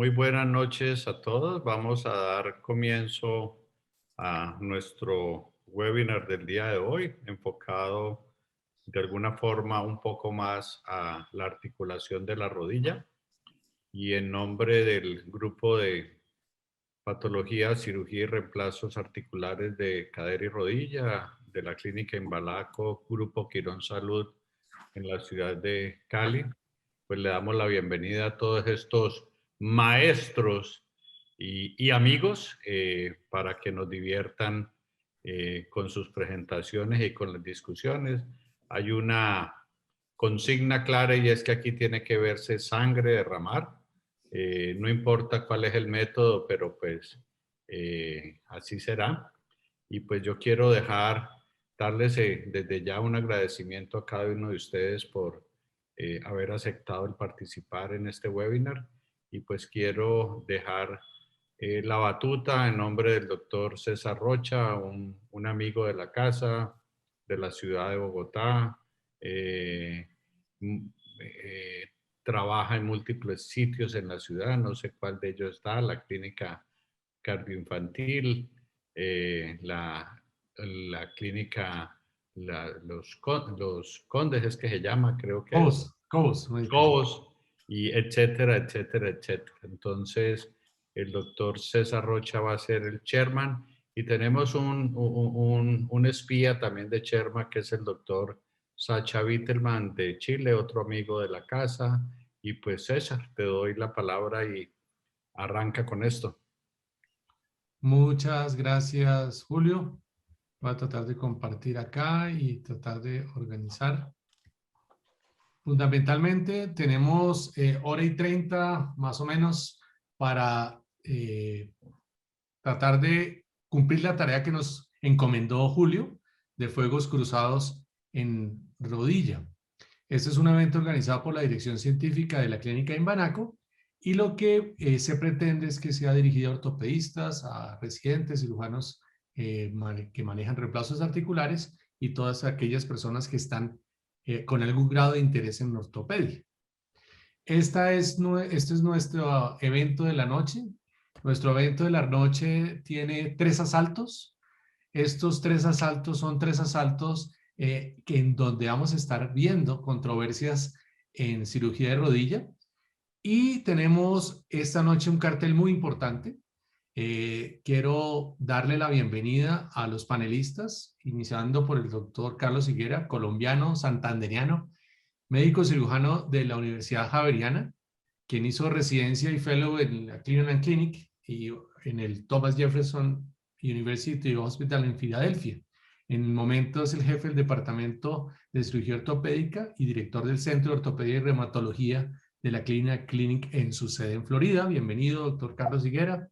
Muy buenas noches a todos. Vamos a dar comienzo a nuestro webinar del día de hoy, enfocado de alguna forma un poco más a la articulación de la rodilla. Y en nombre del grupo de patología, cirugía y reemplazos articulares de cadera y rodilla de la clínica Embalaco, Grupo Quirón Salud en la ciudad de Cali, pues le damos la bienvenida a todos estos maestros y amigos para que nos diviertan con sus presentaciones y con las discusiones. Hay una consigna clara y es que aquí tiene que verse sangre derramar. No importa cuál es el método, pero pues así será. Y pues yo quiero darles desde ya un agradecimiento a cada uno de ustedes por haber aceptado el participar en este webinar. Y pues quiero dejar la batuta en nombre del doctor César Rocha, un amigo de la casa, de la ciudad de Bogotá. eh, mm, eh, Trabaja en múltiples sitios en la ciudad, no sé cuál de ellos está, la clínica cardioinfantil, la clínica, los Condes es que se llama, creo que es, Cobos, Medical Center. Cobos, y etcétera, etcétera, etcétera. Entonces, el doctor César Rocha va a ser el chairman y tenemos un espía también de chairman que es el doctor Sacha Wittelman de Chile, otro amigo de la casa. Y pues César, te doy la palabra y arranca con esto. Muchas gracias, Julio. Voy a tratar de compartir acá y tratar de organizar. Fundamentalmente tenemos hora y 30 más o menos para tratar de cumplir la tarea que nos encomendó Julio de Fuegos Cruzados en Rodilla. Este es un evento organizado por la Dirección Científica de la Clínica Imbanaco y lo que se pretende es que sea dirigido a ortopedistas, a residentes, cirujanos que manejan reemplazos articulares y todas aquellas personas que están con algún grado de interés en ortopedia. Este es nuestro evento de la noche. Nuestro evento de la noche tiene 3 asaltos. Estos 3 asaltos son 3 asaltos en donde vamos a estar viendo controversias en cirugía de rodilla. Y tenemos esta noche un cartel muy importante. Quiero darle la bienvenida a los panelistas, iniciando por el doctor Carlos Higuera, colombiano, santandereano, médico cirujano de la Universidad Javeriana, quien hizo residencia y fellow en la Cleveland Clinic y en el Thomas Jefferson University Hospital en Filadelfia. En el momento es el jefe del Departamento de Cirugía Ortopédica y director del Centro de Ortopedia y Reumatología de la Cleveland Clinic en su sede en Florida. Bienvenido, doctor Carlos Higuera.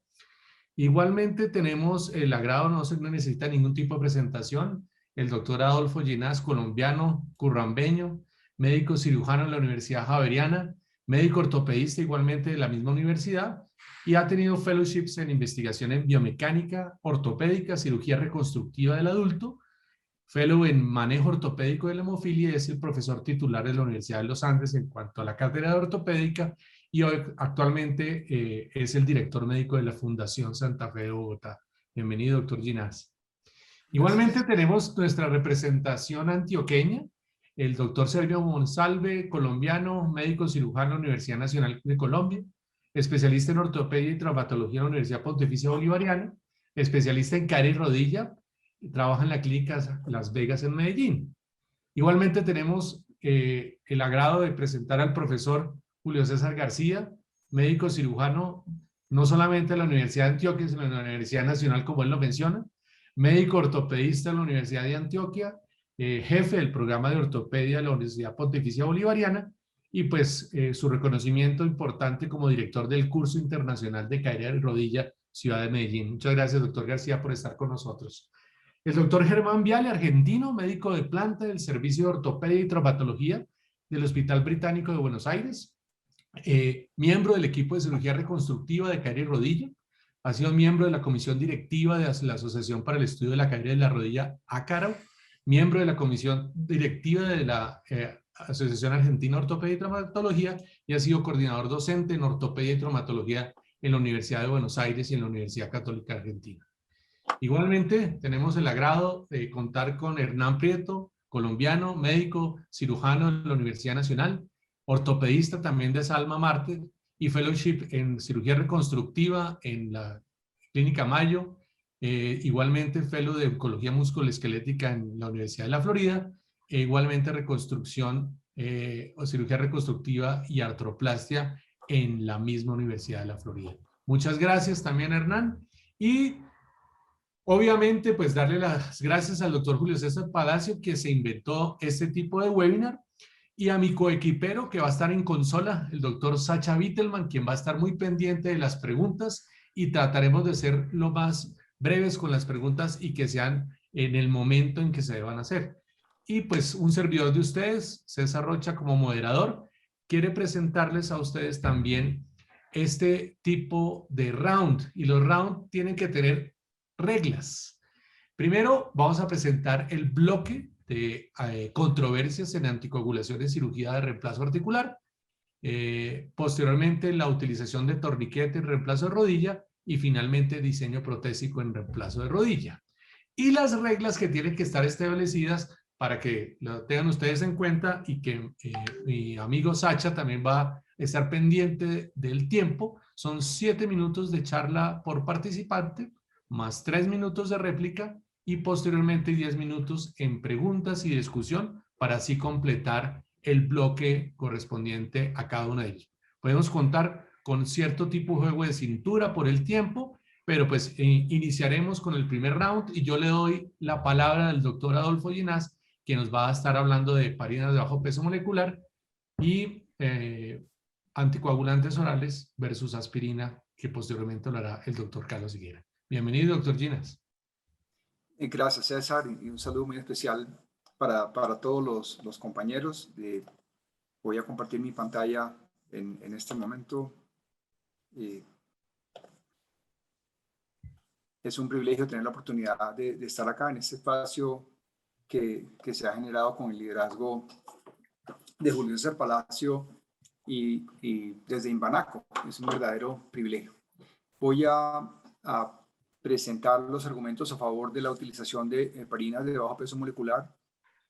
Igualmente tenemos el agrado, no necesita ningún tipo de presentación, el doctor Adolfo Ginás, colombiano, currambeño, médico cirujano en la Universidad Javeriana, médico ortopedista igualmente de la misma universidad y ha tenido fellowships en investigación en biomecánica, ortopédica, cirugía reconstructiva del adulto, fellow en manejo ortopédico de la hemofilia y es el profesor titular de la Universidad de los Andes en cuanto a la cátedra de ortopédica y hoy actualmente es el director médico de la Fundación Santa Fe de Bogotá. Bienvenido, doctor Ginás. Igualmente tenemos nuestra representación antioqueña, el doctor Sergio Monsalve, colombiano, médico cirujano, Universidad Nacional de Colombia, especialista en ortopedia y traumatología en la Universidad Pontificia Bolivariana, especialista en cadera y rodilla, trabaja en la clínica Las Vegas en Medellín. Igualmente tenemos el agrado de presentar al profesor Julio César García, médico cirujano, no solamente de la Universidad de Antioquia, sino de la Universidad Nacional, como él lo menciona, médico ortopedista en la Universidad de Antioquia, jefe del programa de ortopedia de la Universidad Pontificia Bolivariana, y pues su reconocimiento importante como director del curso internacional de cadera y rodilla, Ciudad de Medellín. Muchas gracias, doctor García, por estar con nosotros. El doctor Germán Viale, argentino, médico de planta del Servicio de Ortopedia y Traumatología del Hospital Británico de Buenos Aires, miembro del equipo de cirugía reconstructiva de cadera y rodilla, ha sido miembro de la comisión directiva de la Asociación para el Estudio de la Cadera y la Rodilla, ACARO, miembro de la comisión directiva de la Asociación Argentina de Ortopedia y Traumatología y ha sido coordinador docente en ortopedia y traumatología en la Universidad de Buenos Aires y en la Universidad Católica Argentina. Igualmente, tenemos el agrado de contar con Hernán Prieto, colombiano, médico, cirujano en la Universidad Nacional, ortopedista también de esa alma mater y fellowship en cirugía reconstructiva en la Clínica Mayo, igualmente fellow de oncología musculoesquelética en la Universidad de la Florida, e igualmente reconstrucción o cirugía reconstructiva y artroplastia en la misma Universidad de la Florida. Muchas gracias también, Hernán. Y obviamente, pues darle las gracias al doctor Julio César Palacio que se inventó este tipo de webinar y a mi coequipero que va a estar en consola, el doctor Sacha Wittelman, quien va a estar muy pendiente de las preguntas y trataremos de ser lo más breves con las preguntas y que sean en el momento en que se deban hacer. Y pues un servidor de ustedes, César Rocha, como moderador, quiere presentarles a ustedes también este tipo de round. Y los round tienen que tener reglas. Primero, vamos a presentar el bloque de controversias en anticoagulación de cirugía de reemplazo articular. Posteriormente, la utilización de torniquete en reemplazo de rodilla y finalmente diseño protésico en reemplazo de rodilla. Y las reglas que tienen que estar establecidas para que lo tengan ustedes en cuenta y que mi amigo Sacha también va a estar pendiente del tiempo. Son 7 minutos de charla por participante, más 3 minutos de réplica y posteriormente 10 minutos en preguntas y discusión para así completar el bloque correspondiente a cada uno de ellos. Podemos contar con cierto tipo de juego de cintura por el tiempo, pero pues iniciaremos con el primer round y yo le doy la palabra al doctor Adolfo Ginás, que nos va a estar hablando de heparinas de bajo peso molecular y anticoagulantes orales versus aspirina, que posteriormente lo hará el doctor Carlos Higuera. Bienvenido, doctor Ginás. Gracias, César, y un saludo muy especial para todos los compañeros. Voy a compartir mi pantalla en este momento. Es un privilegio tener la oportunidad de estar acá en este espacio que se ha generado con el liderazgo de Julio César Palacio y desde Imbanaco. Es un verdadero privilegio. Voy a presentar los argumentos a favor de la utilización de heparinas de bajo peso molecular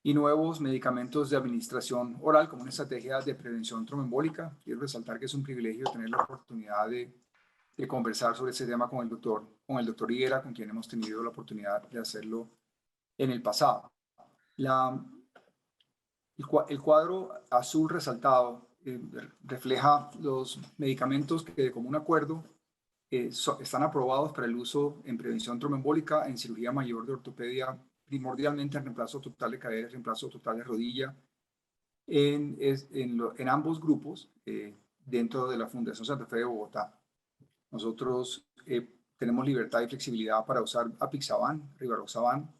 y nuevos medicamentos de administración oral como una estrategia de prevención tromboembólica. Quiero resaltar que es un privilegio tener la oportunidad de conversar sobre ese tema con el doctor Higuera, con quien hemos tenido la oportunidad de hacerlo en el pasado. El cuadro azul resaltado refleja los medicamentos que de común acuerdo están aprobados para el uso en prevención tromboembólica, en cirugía mayor de ortopedia, primordialmente en reemplazo total de cadera, reemplazo total de rodilla, en ambos grupos dentro de la Fundación Santa Fe de Bogotá. Nosotros tenemos libertad y flexibilidad para usar apixaban, rivaroxaban,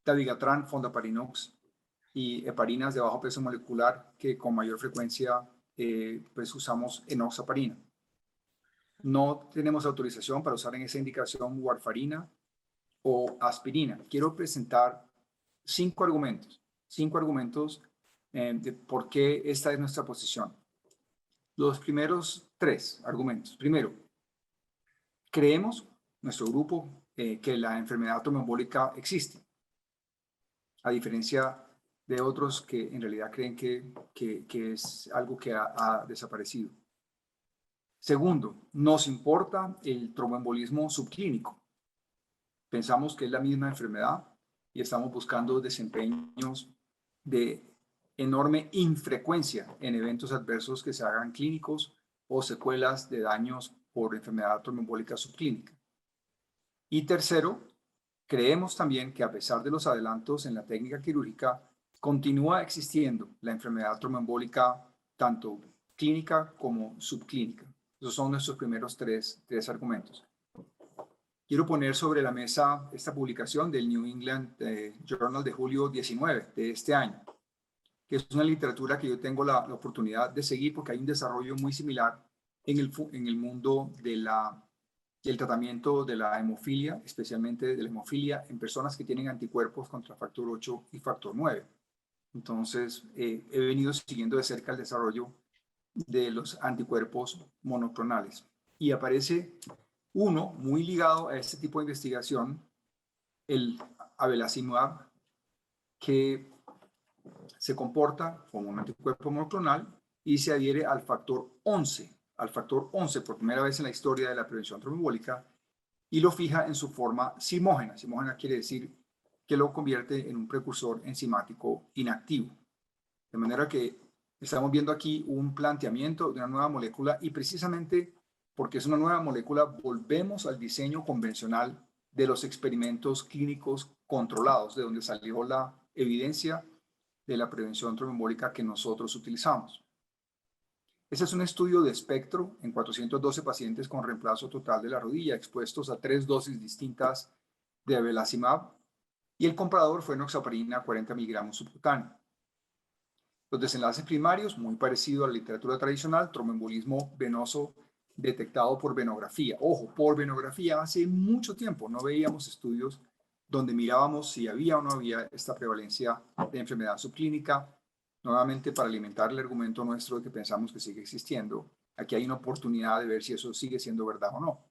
dabigatran, fondaparinux y heparinas de bajo peso molecular que con mayor frecuencia pues usamos enoxaparina. No tenemos autorización para usar en esa indicación warfarina o aspirina. Quiero presentar 5 argumentos de por qué esta es nuestra posición. Los primeros 3 argumentos. Primero, creemos, nuestro grupo, que la enfermedad tromboembólica existe, a diferencia de otros que en realidad creen que es algo que ha desaparecido. Segundo, nos importa el tromboembolismo subclínico. Pensamos que es la misma enfermedad y estamos buscando desempeños de enorme infrecuencia en eventos adversos que se hagan clínicos o secuelas de daños por enfermedad tromboembólica subclínica. Y tercero, creemos también que a pesar de los adelantos en la técnica quirúrgica, continúa existiendo la enfermedad tromboembólica tanto clínica como subclínica. Esos son nuestros primeros tres argumentos. Quiero poner sobre la mesa esta publicación del New England Journal de julio 19 de este año, que es una literatura que yo tengo la oportunidad de seguir porque hay un desarrollo muy similar en el mundo del tratamiento de la hemofilia, especialmente de la hemofilia en personas que tienen anticuerpos contra factor 8 y factor 9. Entonces, he venido siguiendo de cerca el desarrollo de los anticuerpos monoclonales. y aparece uno muy ligado a este tipo de investigación, el abelacimab, que se comporta como un anticuerpo monoclonal y se adhiere al factor 11, por primera vez en la historia de la prevención tromboembólica, y lo fija en su forma simógena. Simógena quiere decir que lo convierte en un precursor enzimático inactivo. De manera que estamos viendo aquí un planteamiento de una nueva molécula, y precisamente porque es una nueva molécula volvemos al diseño convencional de los experimentos clínicos controlados, de donde salió la evidencia de la prevención tromboembólica que nosotros utilizamos. Este es un estudio de espectro en 412 pacientes con reemplazo total de la rodilla expuestos a 3 dosis distintas de abelacimab, y el comparador fue enoxaparina 40 miligramos subcutáneo. Los desenlaces primarios, muy parecido a la literatura tradicional, tromboembolismo venoso detectado por venografía. Ojo, por venografía, hace mucho tiempo no veíamos estudios donde mirábamos si había o no había esta prevalencia de enfermedad subclínica. Nuevamente, para alimentar el argumento nuestro de que pensamos que sigue existiendo, aquí hay una oportunidad de ver si eso sigue siendo verdad o no.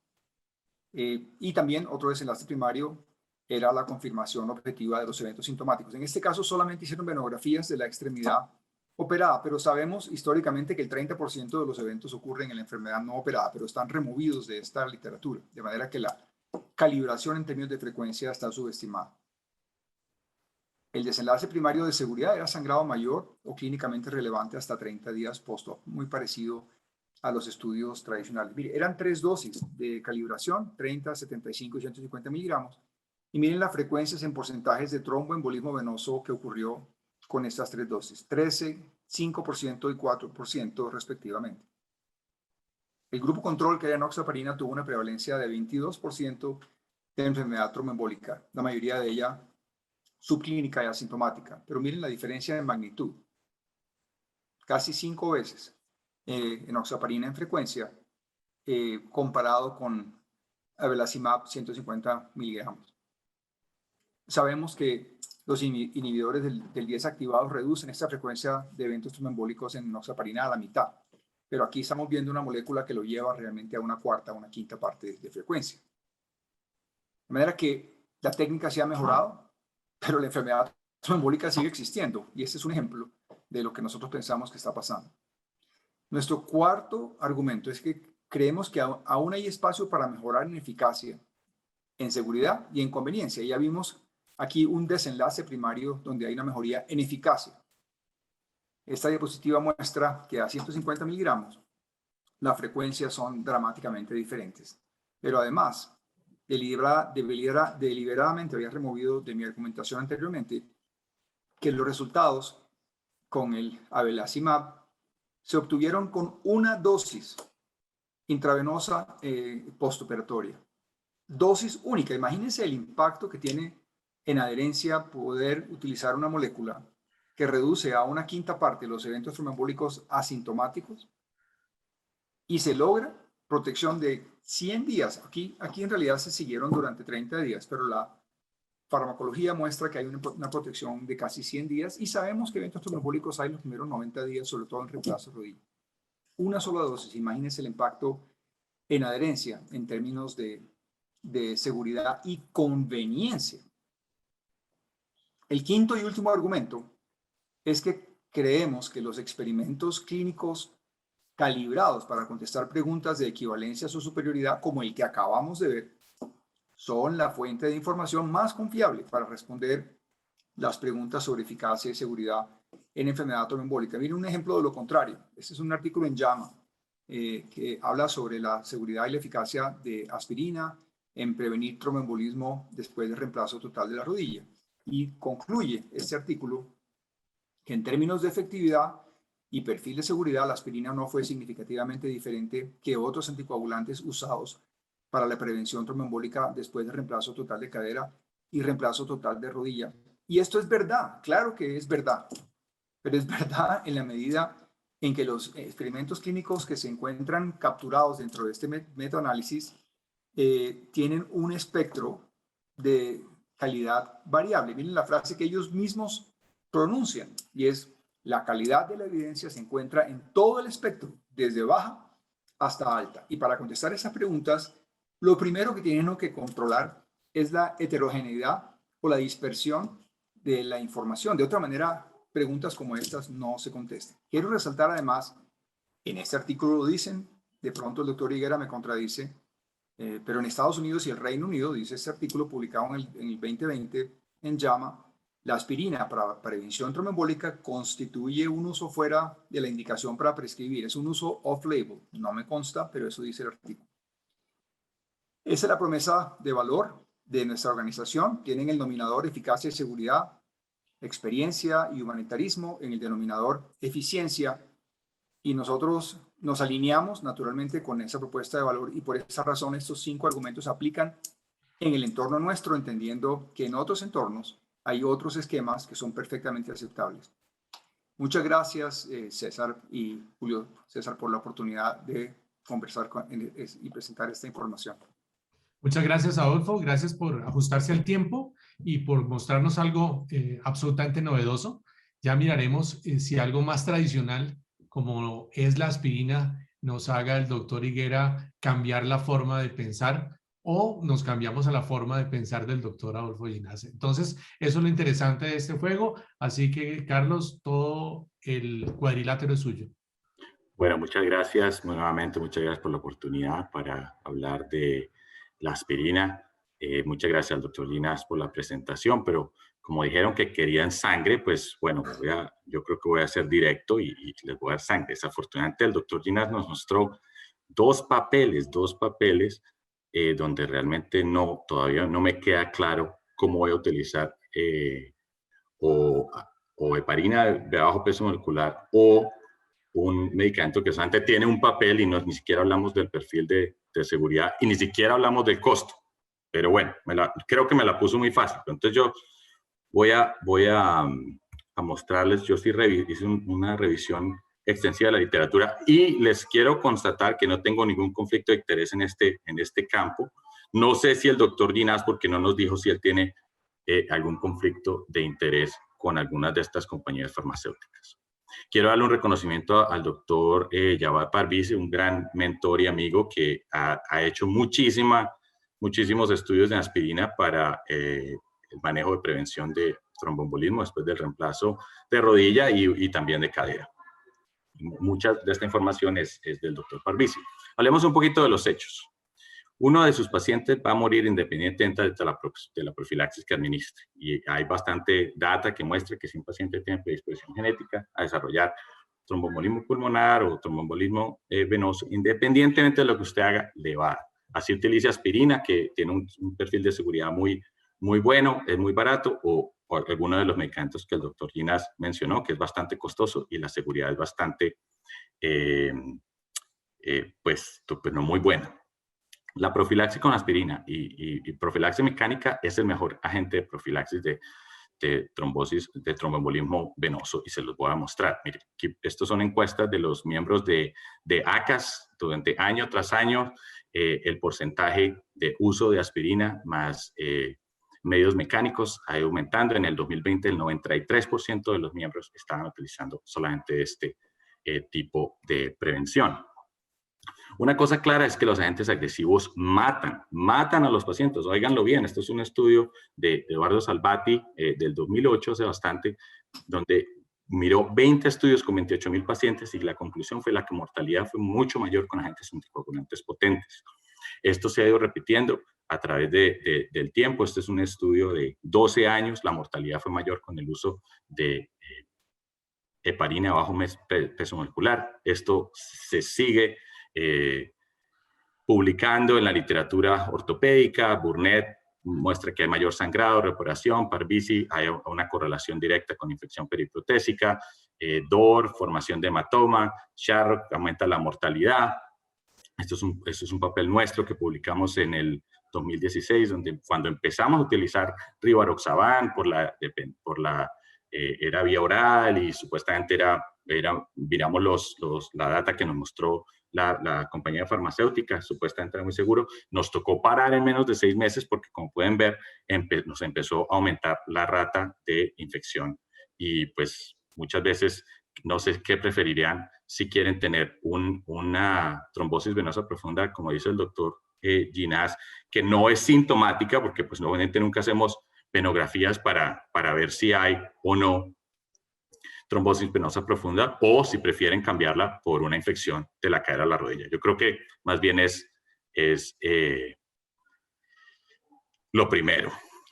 Y también otro desenlace primario era la confirmación objetiva de los eventos sintomáticos. En este caso solamente hicieron venografías de la extremidad operada, pero sabemos históricamente que el 30% de los eventos ocurren en la enfermedad no operada, pero están removidos de esta literatura, de manera que la calibración en términos de frecuencia está subestimada. El desenlace primario de seguridad era sangrado mayor o clínicamente relevante hasta 30 días post-op, muy parecido a los estudios tradicionales. Mire, eran 3 dosis de calibración, 30, 75 y 150 miligramos. Y miren las frecuencias en porcentajes de tromboembolismo venoso que ocurrió con estas 3 dosis, 13, 5% y 4% respectivamente. El grupo control, que era enoxaparina, tuvo una prevalencia de 22% de enfermedad tromboembólica, la mayoría de ella subclínica y asintomática. Pero miren la diferencia de magnitud. Casi 5 veces enoxaparina en frecuencia comparado con abelacimab 150 miligramos. Sabemos que los inhibidores del 10 activados reducen esta frecuencia de eventos tromboembólicos en enoxaparina a la mitad, pero aquí estamos viendo una molécula que lo lleva realmente a una cuarta o una quinta parte de frecuencia. De manera que la técnica se ha mejorado, pero la enfermedad tromboembólica sigue existiendo, y este es un ejemplo de lo que nosotros pensamos que está pasando. Nuestro cuarto argumento es que creemos que aún hay espacio para mejorar en eficacia, en seguridad y en conveniencia. Ya vimos aquí un desenlace primario donde hay una mejoría en eficacia. Esta diapositiva muestra que a 150 miligramos las frecuencias son dramáticamente diferentes. Pero además, deliberadamente había removido de mi argumentación anteriormente que los resultados con el abelacimab se obtuvieron con una dosis intravenosa postoperatoria. Dosis única. Imagínense el impacto que tiene en adherencia poder utilizar una molécula que reduce a una quinta parte los eventos tromboembólicos asintomáticos y se logra protección de 100 días. Aquí en realidad se siguieron durante 30 días, pero la farmacología muestra que hay una protección de casi 100 días, y sabemos que eventos tromboembólicos hay los primeros 90 días, sobre todo en reemplazo de rodilla. Una sola dosis, imagínense el impacto en adherencia en términos de seguridad y conveniencia. El quinto y último argumento es que creemos que los experimentos clínicos calibrados para contestar preguntas de equivalencia o superioridad, como el que acabamos de ver, son la fuente de información más confiable para responder las preguntas sobre eficacia y seguridad en enfermedad tromboembólica. Miren un ejemplo de lo contrario. Este es un artículo en JAMA que habla sobre la seguridad y la eficacia de aspirina en prevenir tromboembolismo después del reemplazo total de la rodilla. Y concluye este artículo que en términos de efectividad y perfil de seguridad, la aspirina no fue significativamente diferente que otros anticoagulantes usados para la prevención tromboembólica después del reemplazo total de cadera y reemplazo total de rodilla. Y esto es verdad, claro que es verdad, pero es verdad en la medida en que los experimentos clínicos que se encuentran capturados dentro de este metaanálisis tienen un espectro de calidad variable. Miren la frase que ellos mismos pronuncian, y es: la calidad de la evidencia se encuentra en todo el espectro, desde baja hasta alta. Y para contestar esas preguntas, lo primero que tienen que controlar es la heterogeneidad o la dispersión de la información. De otra manera, preguntas como estas no se contestan. Quiero resaltar además, en este artículo lo dicen, de pronto el doctor Higuera me contradice, pero en Estados Unidos y el Reino Unido, dice este artículo publicado en el 2020 en JAMA, la aspirina para prevención tromboembólica constituye un uso fuera de la indicación para prescribir. Es un uso off-label. No me consta, pero eso dice el artículo. Esa es la promesa de valor de nuestra organización. Tienen el denominador eficacia y seguridad, experiencia y humanitarismo en el denominador eficiencia. Y nosotros nos alineamos naturalmente con esa propuesta de valor y por esa razón estos 5 argumentos aplican en el entorno nuestro, entendiendo que en otros entornos hay otros esquemas que son perfectamente aceptables. Muchas gracias, César y Julio César, por la oportunidad de conversar y presentar esta información. Muchas gracias, Adolfo. Gracias por ajustarse al tiempo y por mostrarnos algo absolutamente novedoso. Ya miraremos si algo más tradicional, como es la aspirina, nos haga el doctor Higuera cambiar la forma de pensar o nos cambiamos a la forma de pensar del doctor Adolfo Ginás. Entonces, eso es lo interesante de este juego. Así que, Carlos, todo el cuadrilátero es suyo. Bueno, muchas gracias nuevamente, muchas gracias por la oportunidad para hablar de la aspirina. Muchas gracias al doctor Ginás por la presentación, pero como dijeron que querían sangre, pues bueno, yo creo que voy a ser directo y les voy a dar sangre. Desafortunadamente el doctor Ginás nos mostró dos papeles donde realmente todavía no me queda claro cómo voy a utilizar o heparina de bajo peso molecular o un medicamento que solamente tiene un papel y ni siquiera hablamos del perfil de seguridad y ni siquiera hablamos del costo. Pero bueno, creo que me la puso muy fácil. Entonces yo voy a mostrarles, yo sí hice una revisión extensiva de la literatura y les quiero constatar que no tengo ningún conflicto de interés en este campo. No sé si el doctor Ginás, porque no nos dijo si él tiene algún conflicto de interés con algunas de estas compañías farmacéuticas. Quiero darle un reconocimiento al doctor Javad Parvizi, un gran mentor y amigo que ha hecho muchísimos estudios de aspirina para el manejo de prevención de tromboembolismo después del reemplazo de rodilla y también de cadera. Mucha de esta información es del doctor Parvizi. Hablemos un poquito de los hechos. Uno de sus pacientes va a morir independientemente de la profilaxis que administre. Y hay bastante data que muestra que si un paciente tiene predisposición genética a desarrollar tromboembolismo pulmonar o tromboembolismo venoso, independientemente de lo que usted haga, le va a dar. Así utilice aspirina, que tiene un perfil de seguridad muy bueno, es muy barato, o alguno de los medicamentos que el doctor Ginás mencionó, que es bastante costoso y la seguridad es bastante, pues no muy buena. La profilaxis con aspirina y profilaxis mecánica es el mejor agente de profilaxis de trombosis, de tromboembolismo venoso, y se los voy a mostrar. Miren, estos son encuestas de los miembros de ACAS durante año tras año, el porcentaje de uso de aspirina más medios mecánicos ha ido aumentando. En el 2020 el 93% de los miembros estaban utilizando solamente este tipo de prevención. Una cosa clara es que los agentes agresivos matan a los pacientes. Óiganlo bien, esto es un estudio de Eduardo Salvati del 2008, hace bastante, donde miró 20 estudios con 28,000 pacientes y la conclusión fue la mortalidad fue mucho mayor con agentes anticoagulantes potentes. Esto se ha ido repitiendo a través del tiempo. Este es un estudio de 12 años. La mortalidad fue mayor con el uso de heparina bajo peso molecular. Esto se sigue publicando en la literatura ortopédica. Burnett muestra que hay mayor sangrado, reparación. Parvizi, hay una correlación directa con infección periprotésica. DOR, formación de hematoma. Sharrock aumenta la mortalidad. Esto es un papel nuestro que publicamos en el 2016, cuando empezamos a utilizar Rivaroxaban era vía oral y supuestamente miramos la data que nos mostró la compañía farmacéutica, supuestamente era muy seguro. Nos tocó parar en menos de 6 meses porque, como pueden ver, nos empezó a aumentar la rata de infección. Y pues muchas veces, no sé qué preferirían, si quieren tener una trombosis venosa profunda, como dice el doctor Ginás, que no es sintomática, porque pues obviamente nunca hacemos venografías para ver si hay o no trombosis venosa profunda, o si prefieren cambiarla por una infección de la cadera a la rodilla. Yo creo que más bien es lo primero.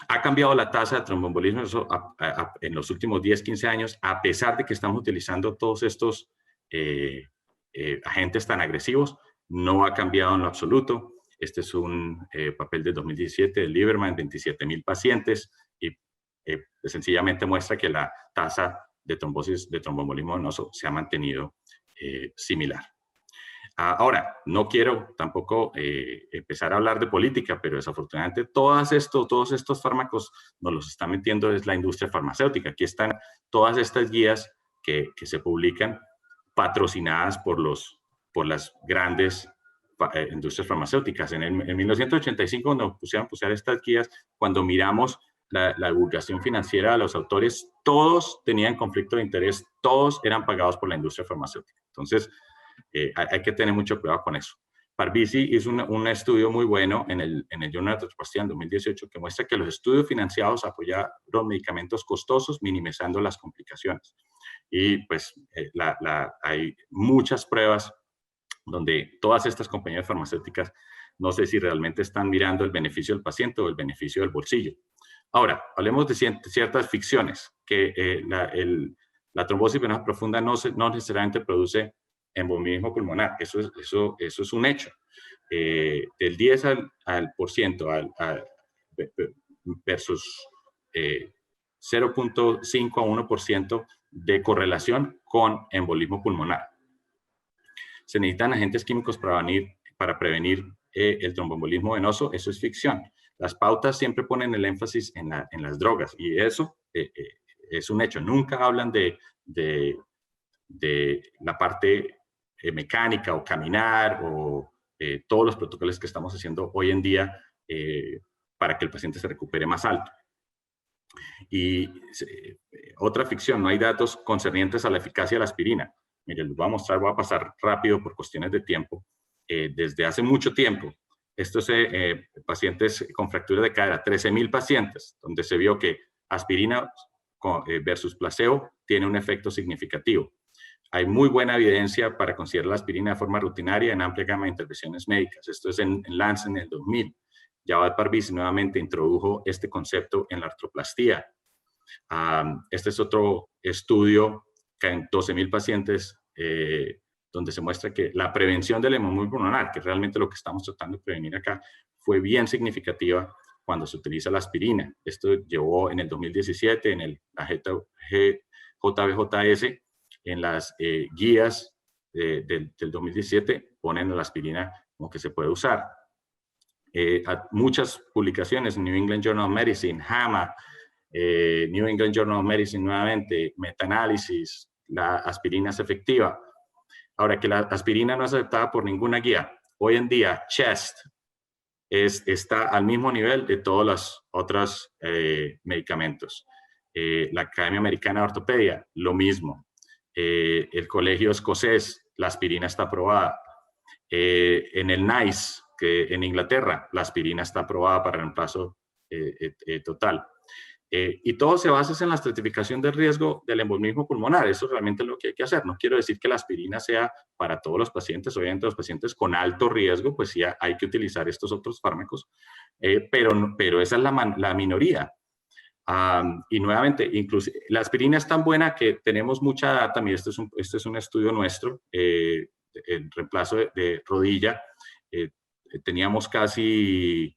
Ha cambiado la tasa de tromboembolismo en los últimos 10, 15 años, a pesar de que estamos utilizando todos estos agentes tan agresivos. No ha cambiado en lo absoluto. Este es un papel de 2017 de Lieberman, 27,000 pacientes, y sencillamente muestra que la tasa de trombosis, de tromboembolismo venoso se ha mantenido similar. Ahora, no quiero tampoco empezar a hablar de política, pero desafortunadamente todos estos fármacos nos los está metiendo es la industria farmacéutica. Aquí están todas estas guías que se publican, patrocinadas por las grandes industrias farmacéuticas. En 1985, cuando pusieron estas guías, cuando miramos la divulgación financiera de los autores, todos tenían conflicto de interés, todos eran pagados por la industria farmacéutica. Entonces, hay que tener mucho cuidado con eso. Parvizi hizo un estudio muy bueno en el Journal of Arthroplastia en 2018 que muestra que los estudios financiados apoyaron medicamentos costosos minimizando las complicaciones. Y pues hay muchas pruebas donde todas estas compañías farmacéuticas no sé si realmente están mirando el beneficio del paciente o el beneficio del bolsillo. Ahora, hablemos de ciertas ficciones, que la trombosis venosa profunda no necesariamente produce embolismo pulmonar. Eso es un hecho. Del 10 al versus 0.5 a 1% de correlación con embolismo pulmonar. Se necesitan agentes químicos para prevenir el tromboembolismo venoso. Eso es ficción. Las pautas siempre ponen el énfasis en las drogas, y eso es un hecho. Nunca hablan de la parte mecánica o caminar o todos los protocolos que estamos haciendo hoy en día para que el paciente se recupere más alto. Y otra ficción, no hay datos concernientes a la eficacia de la aspirina. Miren, les voy a mostrar, voy a pasar rápido por cuestiones de tiempo. Desde hace mucho tiempo, estos pacientes con fractura de cadera, 13,000 pacientes, donde se vio que aspirina versus placebo tiene un efecto significativo. Hay muy buena evidencia para considerar la aspirina de forma rutinaria en amplia gama de intervenciones médicas. Esto es en Lancet en el 2000. Javad Parvizi nuevamente introdujo este concepto en la artroplastía. Este es otro estudio que en 12,000 pacientes, donde se muestra que la prevención del embolismo pulmonar, que realmente lo que estamos tratando de prevenir acá, fue bien significativa cuando se utiliza la aspirina. Esto llevó en el 2017, en la JBJS, en las guías del 2017, ponen la aspirina como que se puede usar. Muchas publicaciones, New England Journal of Medicine, JAMA, New England Journal of Medicine nuevamente, metaanálisis, la aspirina es efectiva. Ahora, que la aspirina no es aceptada por ninguna guía. Hoy en día, CHEST está al mismo nivel de todos los otros medicamentos. La Academia Americana de Ortopedia, lo mismo. El Colegio Escocés, la aspirina está aprobada. En el NICE, que en Inglaterra, la aspirina está aprobada para reemplazo total. Y todo se basa en la estratificación del riesgo del embolismo pulmonar. Eso es realmente lo que hay que hacer. No quiero decir que la aspirina sea para todos los pacientes. Obviamente los pacientes con alto riesgo, pues sí hay que utilizar estos otros fármacos, pero esa es la minoría. Y nuevamente, incluso la aspirina es tan buena que tenemos mucha data. Mira, este es un estudio nuestro, el reemplazo de rodilla. Teníamos casi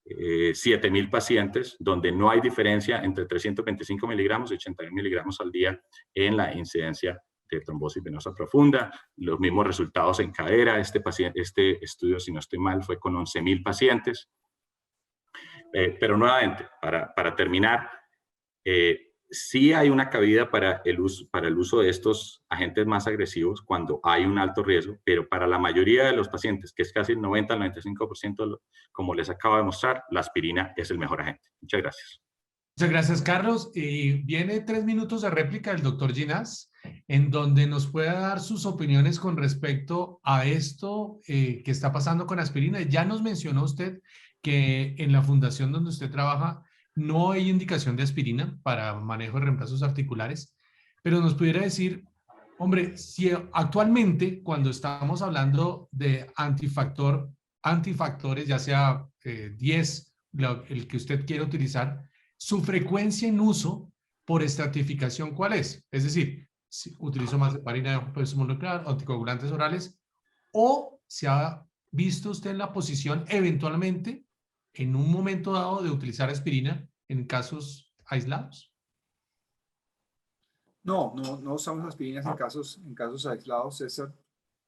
7,000 pacientes donde no hay diferencia entre 325 miligramos y 81 miligramos al día en la incidencia de trombosis venosa profunda. Los mismos resultados en cadera. Este estudio, si no estoy mal, fue con 11,000 pacientes. Pero nuevamente, para terminar, sí hay una cabida para el uso de estos agentes más agresivos cuando hay un alto riesgo, pero para la mayoría de los pacientes, que es casi el 90 al 95%, como les acabo de mostrar, la aspirina es el mejor agente. Muchas gracias. Muchas gracias, Carlos. Viene 3 minutos de réplica del doctor Ginás, en donde nos pueda dar sus opiniones con respecto a esto que está pasando con aspirina. Ya nos mencionó usted que en la fundación donde usted trabaja no hay indicación de aspirina para manejo de reemplazos articulares, pero nos pudiera decir, hombre, si actualmente cuando estamos hablando de antifactores, ya sea 10, el que usted quiere utilizar, su frecuencia en uso por estratificación, ¿cuál es? Es decir, si utilizo más heparina de bajo peso molecular, anticoagulantes orales, o se ha visto usted en la posición eventualmente, en un momento dado, de utilizar aspirina en casos aislados. No usamos aspirinas en casos aislados, César.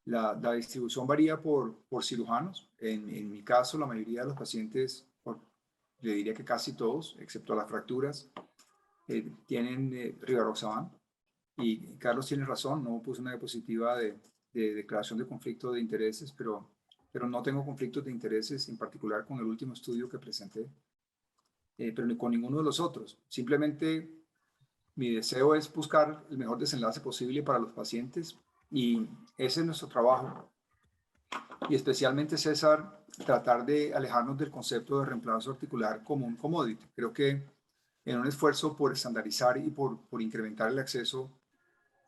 La distribución varía por cirujanos. En mi caso, la mayoría de los pacientes, le diría que casi todos, excepto las fracturas, tienen rivaroxaban. Y Carlos tiene razón, no puse una diapositiva de declaración de conflicto de intereses, pero no tengo conflictos de intereses, en particular con el último estudio que presenté, pero ni con ninguno de los otros. Simplemente mi deseo es buscar el mejor desenlace posible para los pacientes y ese es nuestro trabajo. Y especialmente, César, tratar de alejarnos del concepto de reemplazo articular como un commodity. Creo que en un esfuerzo por estandarizar y por incrementar el acceso,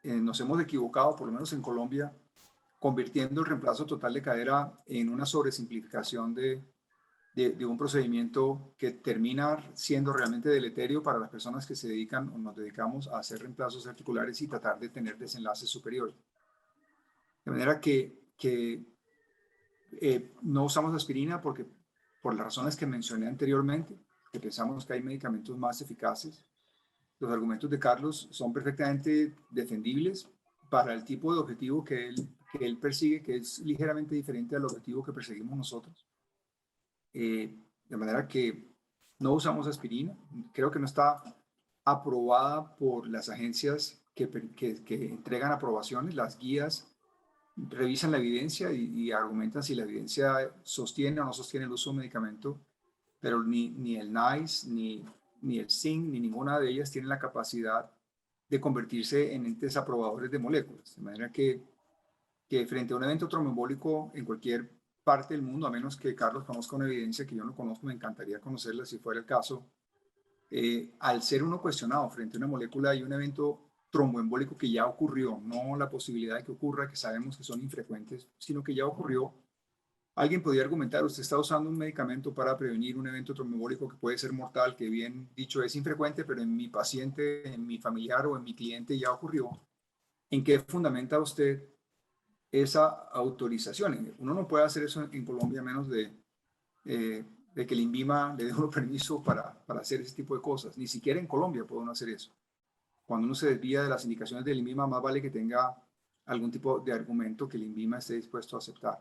nos hemos equivocado, por lo menos en Colombia, convirtiendo el reemplazo total de cadera en una sobresimplificación de un procedimiento que termina siendo realmente deleterio para las personas que se dedican o nos dedicamos a hacer reemplazos articulares y tratar de tener desenlaces superiores. De manera que no usamos aspirina porque, por las razones que mencioné anteriormente, que pensamos que hay medicamentos más eficaces. Los argumentos de Carlos son perfectamente defendibles para el tipo de objetivo que él persigue, que es ligeramente diferente al objetivo que perseguimos nosotros. De manera que no usamos aspirina. Creo que no está aprobada por las agencias que entregan aprobaciones. Las guías revisan la evidencia y argumentan si la evidencia sostiene o no sostiene el uso de medicamento, pero ni el NICE, ni el SINC, ni ninguna de ellas tiene la capacidad de convertirse en entes aprobadores de moléculas. De manera que frente a un evento tromboembólico en cualquier parte del mundo, a menos que Carlos conozca una evidencia que yo no conozco, me encantaría conocerla si fuera el caso, al ser uno cuestionado frente a una molécula y un evento tromboembólico que ya ocurrió, no la posibilidad de que ocurra, que sabemos que son infrecuentes, sino que ya ocurrió, alguien podría argumentar, usted está usando un medicamento para prevenir un evento tromboembólico que puede ser mortal, que bien dicho es infrecuente, pero en mi paciente, en mi familiar o en mi cliente ya ocurrió. ¿En qué fundamenta usted esa autorización? Uno no puede hacer eso en Colombia a menos de que el INVIMA le dé un permiso para hacer ese tipo de cosas. Ni siquiera en Colombia puede uno hacer eso. Cuando uno se desvía de las indicaciones del INVIMA, más vale que tenga algún tipo de argumento que el INVIMA esté dispuesto a aceptar.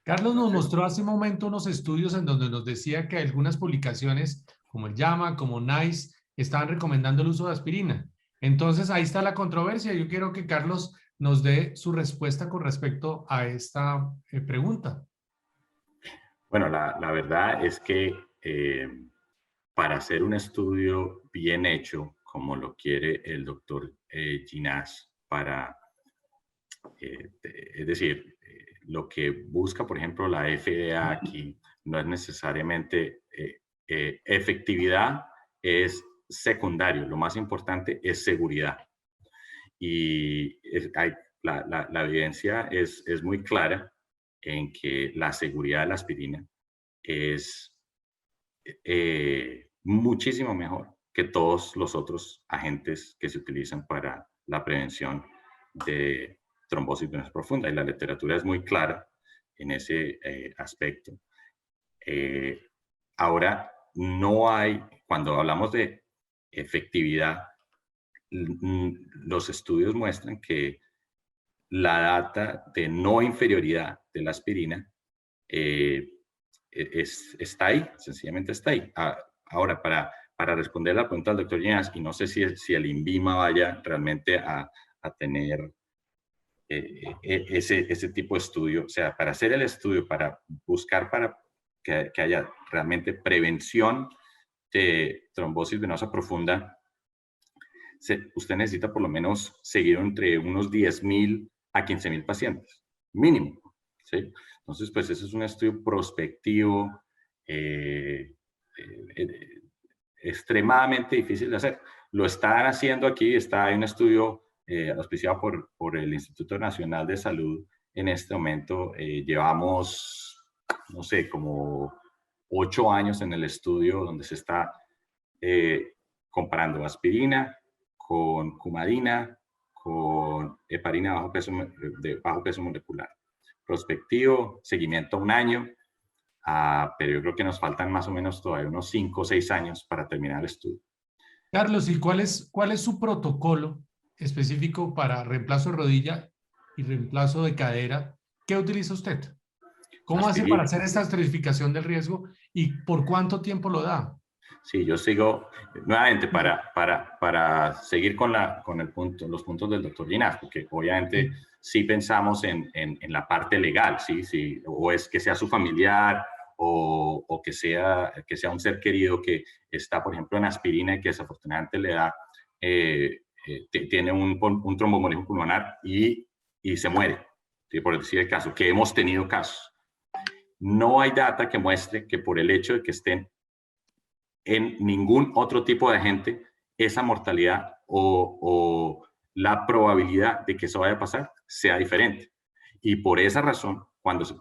Carlos nos mostró hace un momento unos estudios en donde nos decía que algunas publicaciones, como el JAMA, como NICE, estaban recomendando el uso de aspirina. Entonces, ahí está la controversia. Yo quiero que Carlos nos dé su respuesta con respecto a esta pregunta. Bueno, la verdad es que para hacer un estudio bien hecho, como lo quiere el doctor Ginás, es decir, lo que busca, por ejemplo, la FDA aquí no es necesariamente efectividad, es secundario. Lo más importante es seguridad. Y la evidencia es muy clara en que la seguridad de la aspirina es muchísimo mejor que todos los otros agentes que se utilizan para la prevención de trombosis venosa profunda. Y la literatura es muy clara en ese aspecto. Ahora, no hay, cuando hablamos de efectividad, los estudios muestran que la data de no inferioridad de la aspirina está ahí, sencillamente está ahí. Ahora, para responder la pregunta del doctor Ginás, y no sé si el INVIMA vaya realmente a tener ese tipo de estudio, o sea, para hacer el estudio, para buscar para que haya realmente prevención de trombosis venosa profunda, usted necesita por lo menos seguir entre unos 10.000 a 15.000 pacientes, mínimo, ¿sí? Entonces, pues ese es un estudio prospectivo extremadamente difícil de hacer. Lo están haciendo aquí, hay un estudio auspiciado por el Instituto Nacional de Salud. En este momento llevamos, no sé, como 8 años en el estudio donde se está comparando aspirina con cumarina, con heparina de bajo peso molecular. Prospectivo, seguimiento a 1 año, pero yo creo que nos faltan más o menos todavía unos 5 o 6 años para terminar el estudio. Carlos, ¿y cuál es su protocolo específico para reemplazo de rodilla y reemplazo de cadera? ¿Qué utiliza usted? ¿Cómo hace para hacer esta estratificación del riesgo y por cuánto tiempo lo da? Sí, yo sigo nuevamente para seguir con los puntos del doctor Ginás, porque obviamente sí pensamos en la parte legal, ¿sí? O es que sea su familiar o que sea un ser querido que está, por ejemplo, en aspirina y que desafortunadamente le da, tiene un tromboembolismo pulmonar y se muere, ¿sí? Por decir el caso, que hemos tenido casos. No hay data que muestre que por el hecho de que estén en ningún otro tipo de agente, esa mortalidad o la probabilidad de que eso vaya a pasar sea diferente. Y por esa razón, cuando se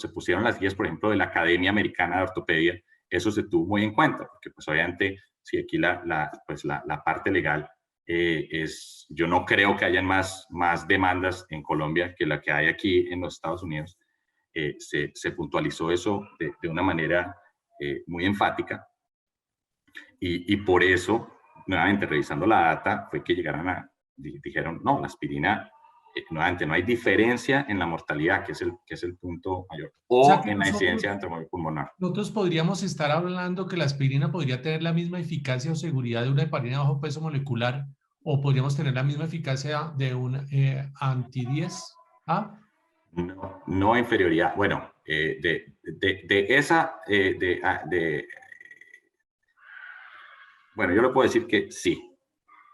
pusieron las guías, por ejemplo, de la Academia Americana de Ortopedia, eso se tuvo muy en cuenta, porque pues obviamente, si aquí la parte legal yo no creo que hayan más demandas en Colombia que la que hay aquí en los Estados Unidos. Se puntualizó eso de una manera muy enfática. Y por eso, nuevamente, revisando la data, fue que dijeron, no, la aspirina, nuevamente, no hay diferencia en la mortalidad, que es el punto mayor, o en la incidencia de tromboembolismo pulmonar. Nosotros podríamos estar hablando que la aspirina podría tener la misma eficacia o seguridad de una heparina bajo peso molecular, o podríamos tener la misma eficacia de un anti-10A. No inferioridad. Bueno, bueno, yo le puedo decir que sí.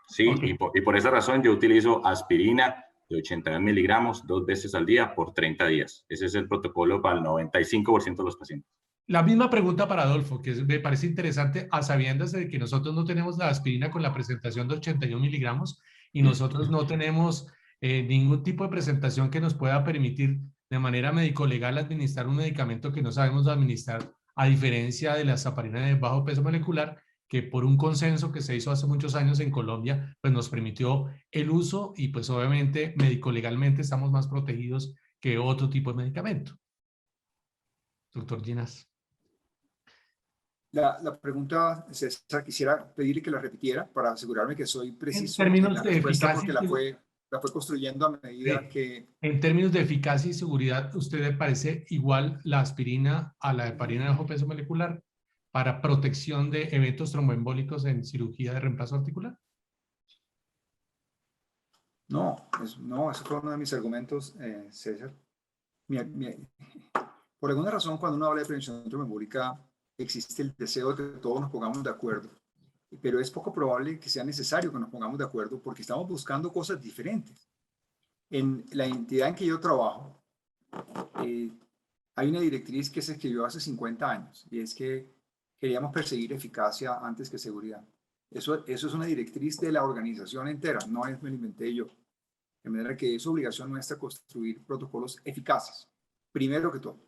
Sí, okay. Y por esa razón yo utilizo aspirina de 82 miligramos 2 veces al día por 30 días. Ese es el protocolo para el 95% de los pacientes. La misma pregunta para Adolfo, que me parece interesante, a sabiendas de que nosotros no tenemos la aspirina con la presentación de 81 miligramos y nosotros no tenemos ningún tipo de presentación que nos pueda permitir de manera médico-legal administrar un medicamento que no sabemos administrar, a diferencia de la heparina de bajo peso molecular, que por un consenso que se hizo hace muchos años en Colombia, pues nos permitió el uso y pues obviamente médico-legalmente estamos más protegidos que otro tipo de medicamento. Doctor Ginás. La pregunta, César, quisiera pedirle que la repitiera para asegurarme que soy preciso en términos de eficacia, porque la fue construyendo a medida que... En términos de eficacia y seguridad, ¿usted le parece igual la aspirina a la heparina de bajo peso molecular para protección de eventos tromboembólicos en cirugía de reemplazo articular? No, ese fue uno de mis argumentos, César. Por alguna razón, cuando uno habla de prevención tromboembólica, existe el deseo de que todos nos pongamos de acuerdo, pero es poco probable que sea necesario que nos pongamos de acuerdo porque estamos buscando cosas diferentes. En la entidad en que yo trabajo, hay una directriz que se escribió hace 50 años y es que queríamos perseguir eficacia antes que seguridad. Eso es una directriz de la organización entera, no es me lo inventé yo. De manera que es obligación nuestra construir protocolos eficaces, primero que todo.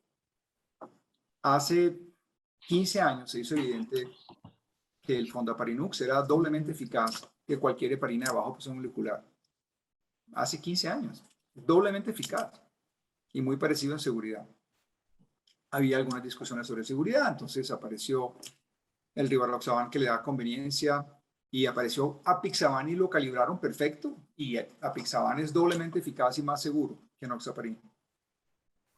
Hace 15 años se hizo evidente que el Fondaparinux era doblemente eficaz que cualquier heparina de bajo peso molecular. Hace 15 años, doblemente eficaz y muy parecido en seguridad. Había algunas discusiones sobre seguridad, entonces apareció el rivaroxaban que le da conveniencia y apareció apixaban y lo calibraron perfecto y apixaban es doblemente eficaz y más seguro que enoxaparina.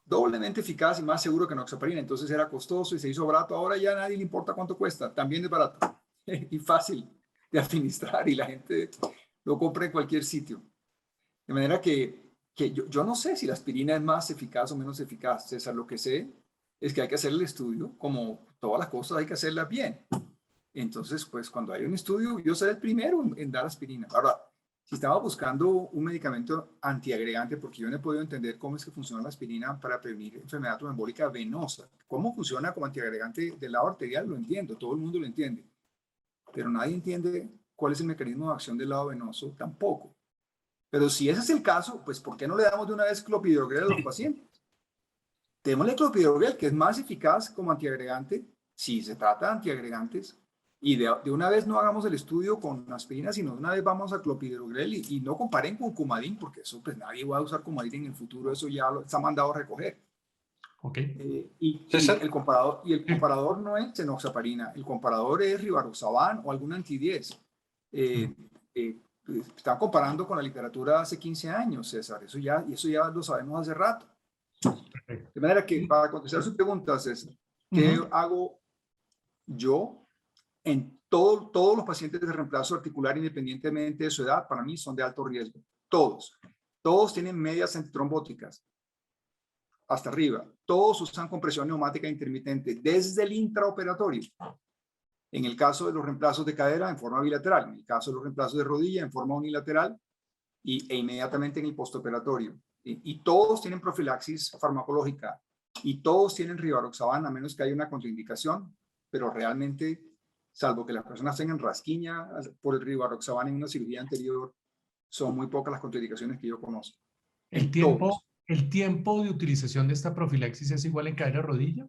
Doblemente eficaz y más seguro que enoxaparina, entonces era costoso y se hizo barato. Ahora ya a nadie le importa cuánto cuesta, también es barato y fácil de administrar y la gente lo compra en cualquier sitio. De manera que yo no sé si la aspirina es más eficaz o menos eficaz, César. Lo que sé es que hay que hacer el estudio, como todas las cosas hay que hacerlas bien. Entonces, pues cuando hay un estudio, yo seré el primero en dar aspirina. Ahora, si estaba buscando un medicamento antiagregante, porque yo no he podido entender cómo es que funciona la aspirina para prevenir enfermedad tromboembólica venosa. Cómo funciona como antiagregante del lado arterial, lo entiendo, todo el mundo lo entiende. Pero nadie entiende cuál es el mecanismo de acción del lado venoso tampoco. Pero si ese es el caso, pues ¿por qué no le damos de una vez clopidogrel a los pacientes? Démosle clopidogrel, que es más eficaz como antiagregante, si se trata de antiagregantes, y de una vez no hagamos el estudio con aspirina, sino de una vez vamos a clopidogrel y no comparen con Coumadin, porque eso pues nadie va a usar Coumadin en el futuro, eso ya lo está mandado a recoger. Okay. Y el comparador no es enoxaparina, el comparador es rivaroxaban o algún anti-10. Están comparando con la literatura hace 15 años, César, eso ya lo sabemos hace rato. Perfecto. De manera que, para contestar su pregunta, César, ¿qué hago yo en todos los pacientes de reemplazo articular, independientemente de su edad? Para mí son de alto riesgo. Todos tienen medias antitrombóticas hasta arriba. Todos usan compresión neumática intermitente desde el intraoperatorio. En el caso de los reemplazos de cadera, en forma bilateral. En el caso de los reemplazos de rodilla, en forma unilateral. E inmediatamente en el postoperatorio. Y todos tienen profilaxis farmacológica. Y todos tienen rivaroxaban, a menos que haya una contraindicación. Pero realmente, salvo que las personas tengan rasquiña por el rivaroxaban en una cirugía anterior, son muy pocas las contraindicaciones que yo conozco. ¿El tiempo de utilización de esta profilaxis es igual en cadera y rodilla?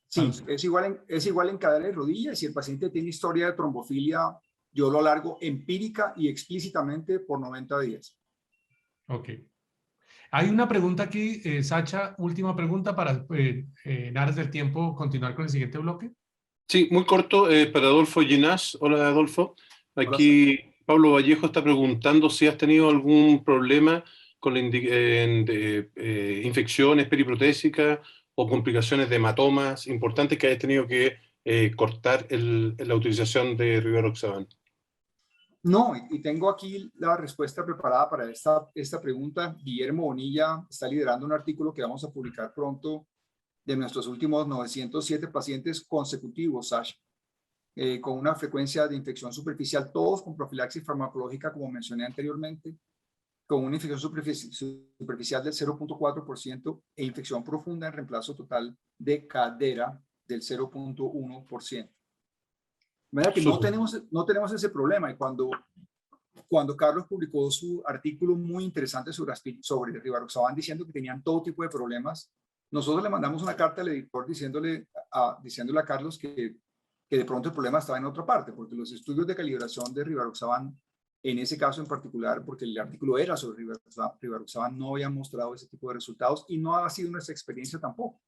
Sí, es igual en cadera y rodilla. Si el paciente tiene historia de trombofilia, yo lo alargo empírica y explícitamente por 90 días. Ok. Hay una pregunta aquí, Sacha, última pregunta para, en aras del tiempo, continuar con el siguiente bloque. Sí, muy corto, para Adolfo Ginás. Hola, Adolfo. Aquí Pablo Vallejo está preguntando si has tenido algún problema con la infecciones periprotésicas o complicaciones de hematomas importantes que hayas tenido que cortar la utilización de rivaroxaban. No, y tengo aquí la respuesta preparada para esta pregunta. Guillermo Bonilla está liderando un artículo que vamos a publicar pronto de nuestros últimos 907 pacientes consecutivos, Sasha, con una frecuencia de infección superficial, todos con profilaxis farmacológica, como mencioné anteriormente, con una infección superficial del 0.4% e infección profunda en reemplazo total de cadera del 0.1%. De manera que no tenemos ese problema. Y cuando Carlos publicó su artículo muy interesante sobre rivaroxaban diciendo que tenían todo tipo de problemas, nosotros le mandamos una carta al editor diciéndole a Carlos que de pronto el problema estaba en otra parte, porque los estudios de calibración de rivaroxaban, en ese caso en particular, porque el artículo era sobre rivaroxaban, no habían mostrado ese tipo de resultados y no ha sido nuestra experiencia tampoco.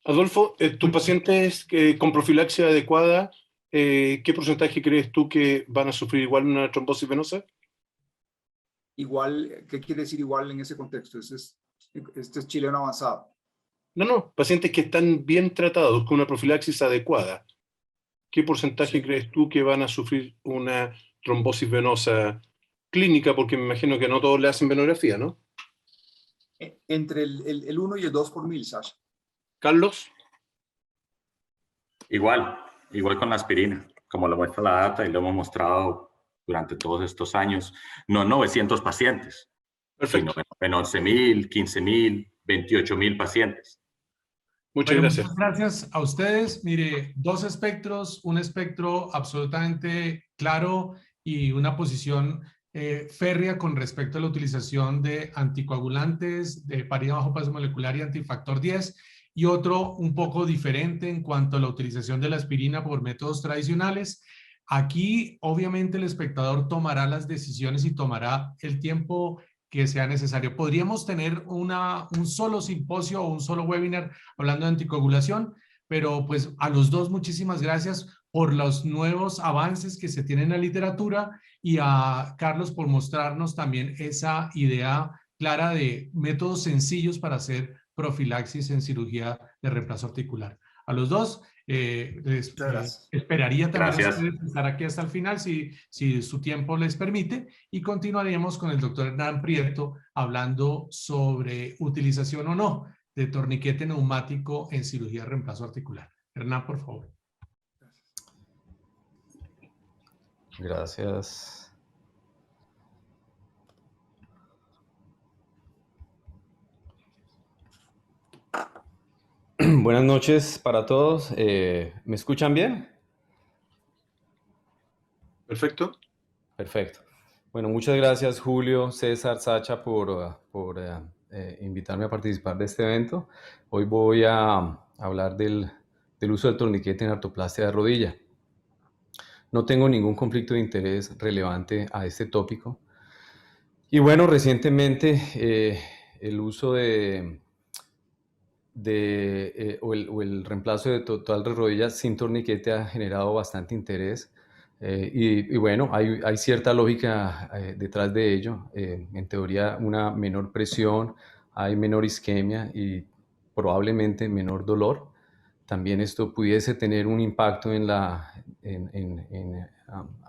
Adolfo, ¿tus pacientes con profilaxia adecuada, qué porcentaje crees tú que van a sufrir igual una trombosis venosa? Igual, ¿qué quiere decir igual en ese contexto? Este es chileno avanzado. No, pacientes que están bien tratados con una profilaxis adecuada. ¿Qué porcentaje crees tú que van a sufrir una trombosis venosa clínica? Porque me imagino que no todos le hacen venografía, ¿no? Entre el 1 y el 2 por mil, Sasha. Carlos. Igual con la aspirina, como lo muestra la data y lo hemos mostrado durante todos estos años. No 900 pacientes, Perfecto. sino en 11.000, 15.000, 28.000 pacientes. Muchas gracias. Muchas gracias a ustedes. Mire, dos espectros, un espectro absolutamente claro y una posición férrea con respecto a la utilización de anticoagulantes, de parina bajo peso molecular y antifactor 10, y otro un poco diferente en cuanto a la utilización de la aspirina por métodos tradicionales. Aquí, obviamente, el espectador tomará las decisiones y tomará el tiempo que sea necesario. Podríamos tener un solo simposio o un solo webinar hablando de anticoagulación, pero pues a los dos muchísimas gracias por los nuevos avances que se tienen en la literatura y a Carlos por mostrarnos también esa idea clara de métodos sencillos para hacer profilaxis en cirugía de reemplazo articular. A los dos, esperaría también estar aquí hasta el final si su tiempo les permite, y continuaremos con el doctor Hernán Prieto hablando sobre utilización o no de torniquete neumático en cirugía de reemplazo articular. Hernán, por favor. Gracias. Buenas noches para todos. ¿Me escuchan bien? Perfecto. Perfecto. Bueno, muchas gracias Julio, César, Sacha por invitarme a participar de este evento. Hoy voy a hablar del uso del torniquete en artroplastia de rodilla. No tengo ningún conflicto de interés relevante a este tópico. Y bueno, recientemente el uso o el reemplazo de total de rodillas sin torniquete ha generado bastante interés. Y bueno, hay cierta lógica detrás de ello. En teoría, una menor presión, hay menor isquemia y probablemente menor dolor. También esto pudiese tener un impacto en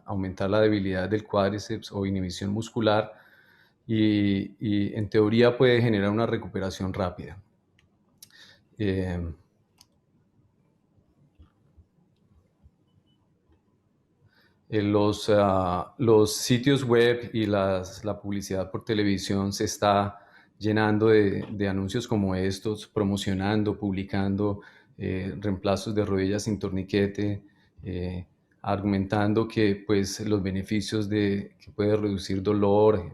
aumentar la debilidad del cuádriceps o inhibición muscular y en teoría puede generar una recuperación rápida. Los sitios web y la publicidad por televisión se está llenando de anuncios como estos, promocionando, publicando reemplazos de rodillas sin torniquete, argumentando que pues, los beneficios que puede reducir dolor,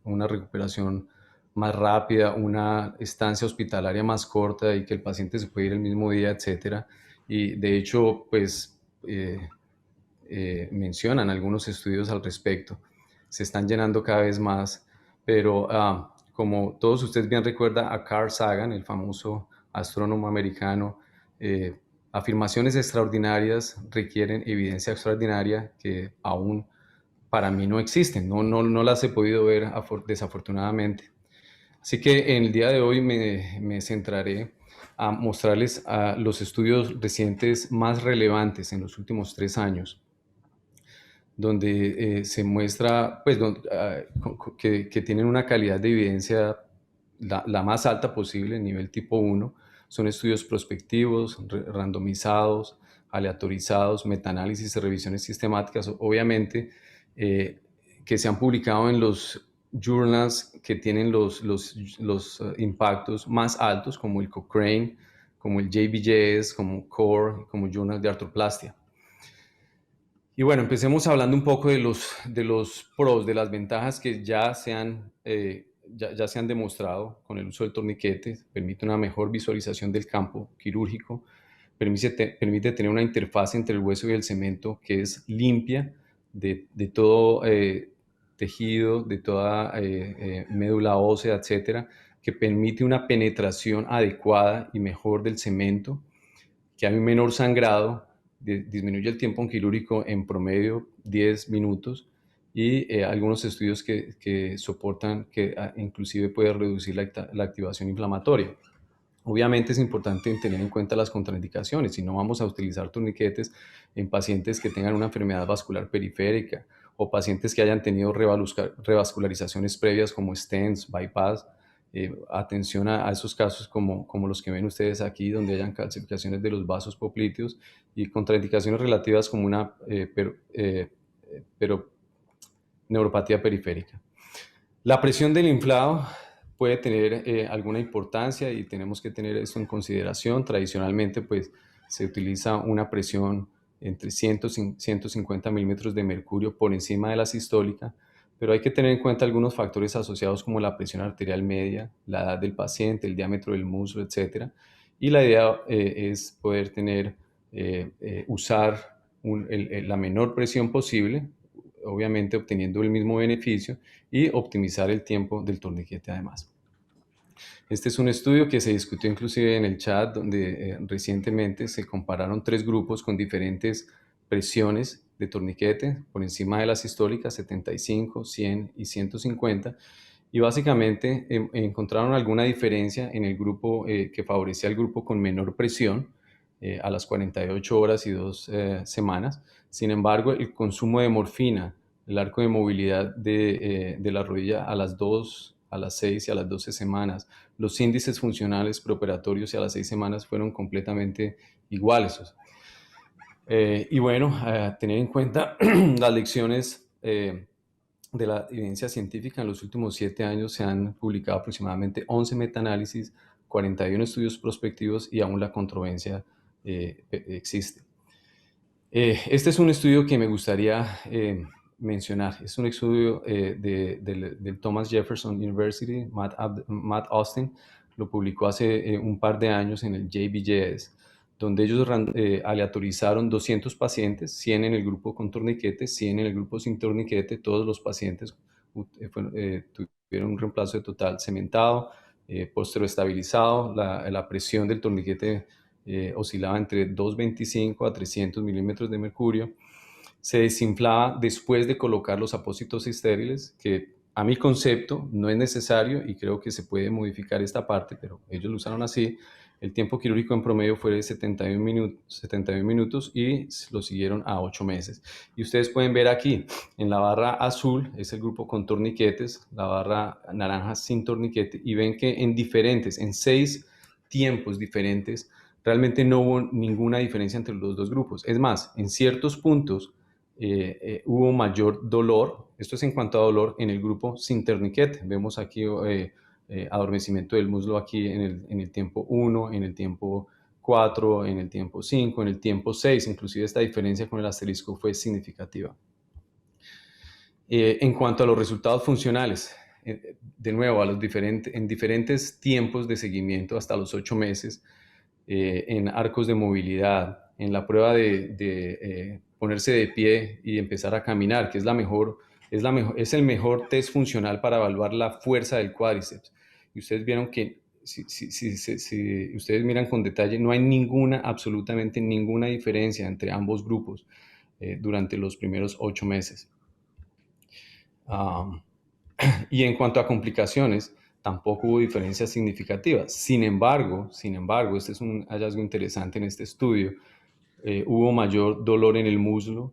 una recuperación más rápida, una estancia hospitalaria más corta y que el paciente se puede ir el mismo día, etcétera. Y de hecho, pues mencionan algunos estudios al respecto. Se están llenando cada vez más, pero como todos ustedes bien recuerdan a Carl Sagan, el famoso astrónomo americano, afirmaciones extraordinarias requieren evidencia extraordinaria que aún para mí no existen, no las he podido ver desafortunadamente. Así que en el día de hoy me centraré a mostrarles los estudios recientes más relevantes en los últimos 3 años, donde se muestra pues, que tienen una calidad de evidencia la más alta posible, nivel tipo 1. Son estudios prospectivos, randomizados, aleatorizados, metaanálisis y revisiones sistemáticas, obviamente, que se han publicado en los journals que tienen los impactos más altos, como el Cochrane, como el JBJS, como CORE, como Journal de Artroplastia. Y bueno, empecemos hablando un poco de los pros, de las ventajas que ya se han demostrado con el uso del torniquete. Permite una mejor visualización del campo quirúrgico, permite tener una interfaz entre el hueso y el cemento que es limpia de todo tejido, de toda médula ósea, etcétera, que permite una penetración adecuada y mejor del cemento, que hay un menor sangrado, disminuye el tiempo quirúrgico en promedio 10 minutos y algunos estudios que soportan que inclusive puede reducir la activación inflamatoria. Obviamente es importante tener en cuenta las contraindicaciones y no vamos a utilizar torniquetes en pacientes que tengan una enfermedad vascular periférica o pacientes que hayan tenido revascularizaciones previas como stents, bypass. Atención a esos casos como los que ven ustedes aquí, donde hayan calcificaciones de los vasos popliteos y contraindicaciones relativas como una neuropatía periférica. La presión del inflado puede tener alguna importancia y tenemos que tener eso en consideración. Tradicionalmente, pues, se utiliza una presión entre 100 y 150 milímetros de mercurio por encima de la sistólica, pero hay que tener en cuenta algunos factores asociados como la presión arterial media, la edad del paciente, el diámetro del muslo, etc. Y la idea es poder usar la menor presión posible, obviamente obteniendo el mismo beneficio y optimizar el tiempo del torniquete además. Este es un estudio que se discutió inclusive en el chat, donde recientemente se compararon 3 grupos con diferentes presiones de torniquete por encima de la sistólica, 75, 100 y 150, y básicamente encontraron alguna diferencia en el grupo que favorecía al grupo con menor presión a las 48 horas y 2 semanas. Sin embargo, el consumo de morfina, el arco de movilidad de la rodilla a las 2, a las 6 y a las 12 semanas, los índices funcionales preoperatorios y a las 6 semanas fueron completamente iguales. Y bueno, tener en cuenta las lecciones de la evidencia científica. En los últimos 7 años se han publicado aproximadamente 11 metaanálisis, 41 estudios prospectivos y aún la controversia existe. Este es un estudio que me gustaría mencionar. Es un estudio del Thomas Jefferson University, Matt Austin, lo publicó hace un par de años en el JBJS, donde ellos aleatorizaron 200 pacientes, 100 en el grupo con torniquete, 100 en el grupo sin torniquete. Todos los pacientes tuvieron un reemplazo de total cementado, posteroestabilizado. La presión del torniquete oscilaba entre 225 a 300 milímetros de mercurio. Se desinflaba después de colocar los apósitos estériles, que a mi concepto no es necesario y creo que se puede modificar esta parte, pero ellos lo usaron así. El tiempo quirúrgico en promedio fue de 71 minutos y lo siguieron a 8 meses. Y ustedes pueden ver aquí, en la barra azul es el grupo con torniquetes, la barra naranja sin torniquete, y ven que en 6 tiempos diferentes, realmente no hubo ninguna diferencia entre los dos grupos. Es más, en ciertos puntos hubo mayor dolor. Esto es en cuanto a dolor en el grupo sin torniquete. Vemos aquí adormecimiento del muslo aquí en el tiempo 1, en el tiempo 4, en el tiempo 5, en el tiempo 6. Inclusive esta diferencia con el asterisco fue significativa. En cuanto a los resultados funcionales, de nuevo, en diferentes tiempos de seguimiento hasta los 8 meses, en arcos de movilidad, en la prueba de ponerse de pie y empezar a caminar, que es es el mejor test funcional para evaluar la fuerza del cuádriceps. Y ustedes vieron que si ustedes miran con detalle, no hay absolutamente ninguna diferencia entre ambos grupos durante los primeros 8 meses. Y en cuanto a complicaciones, tampoco hubo diferencias significativas. Sin embargo, este es un hallazgo interesante en este estudio, hubo mayor dolor en el muslo,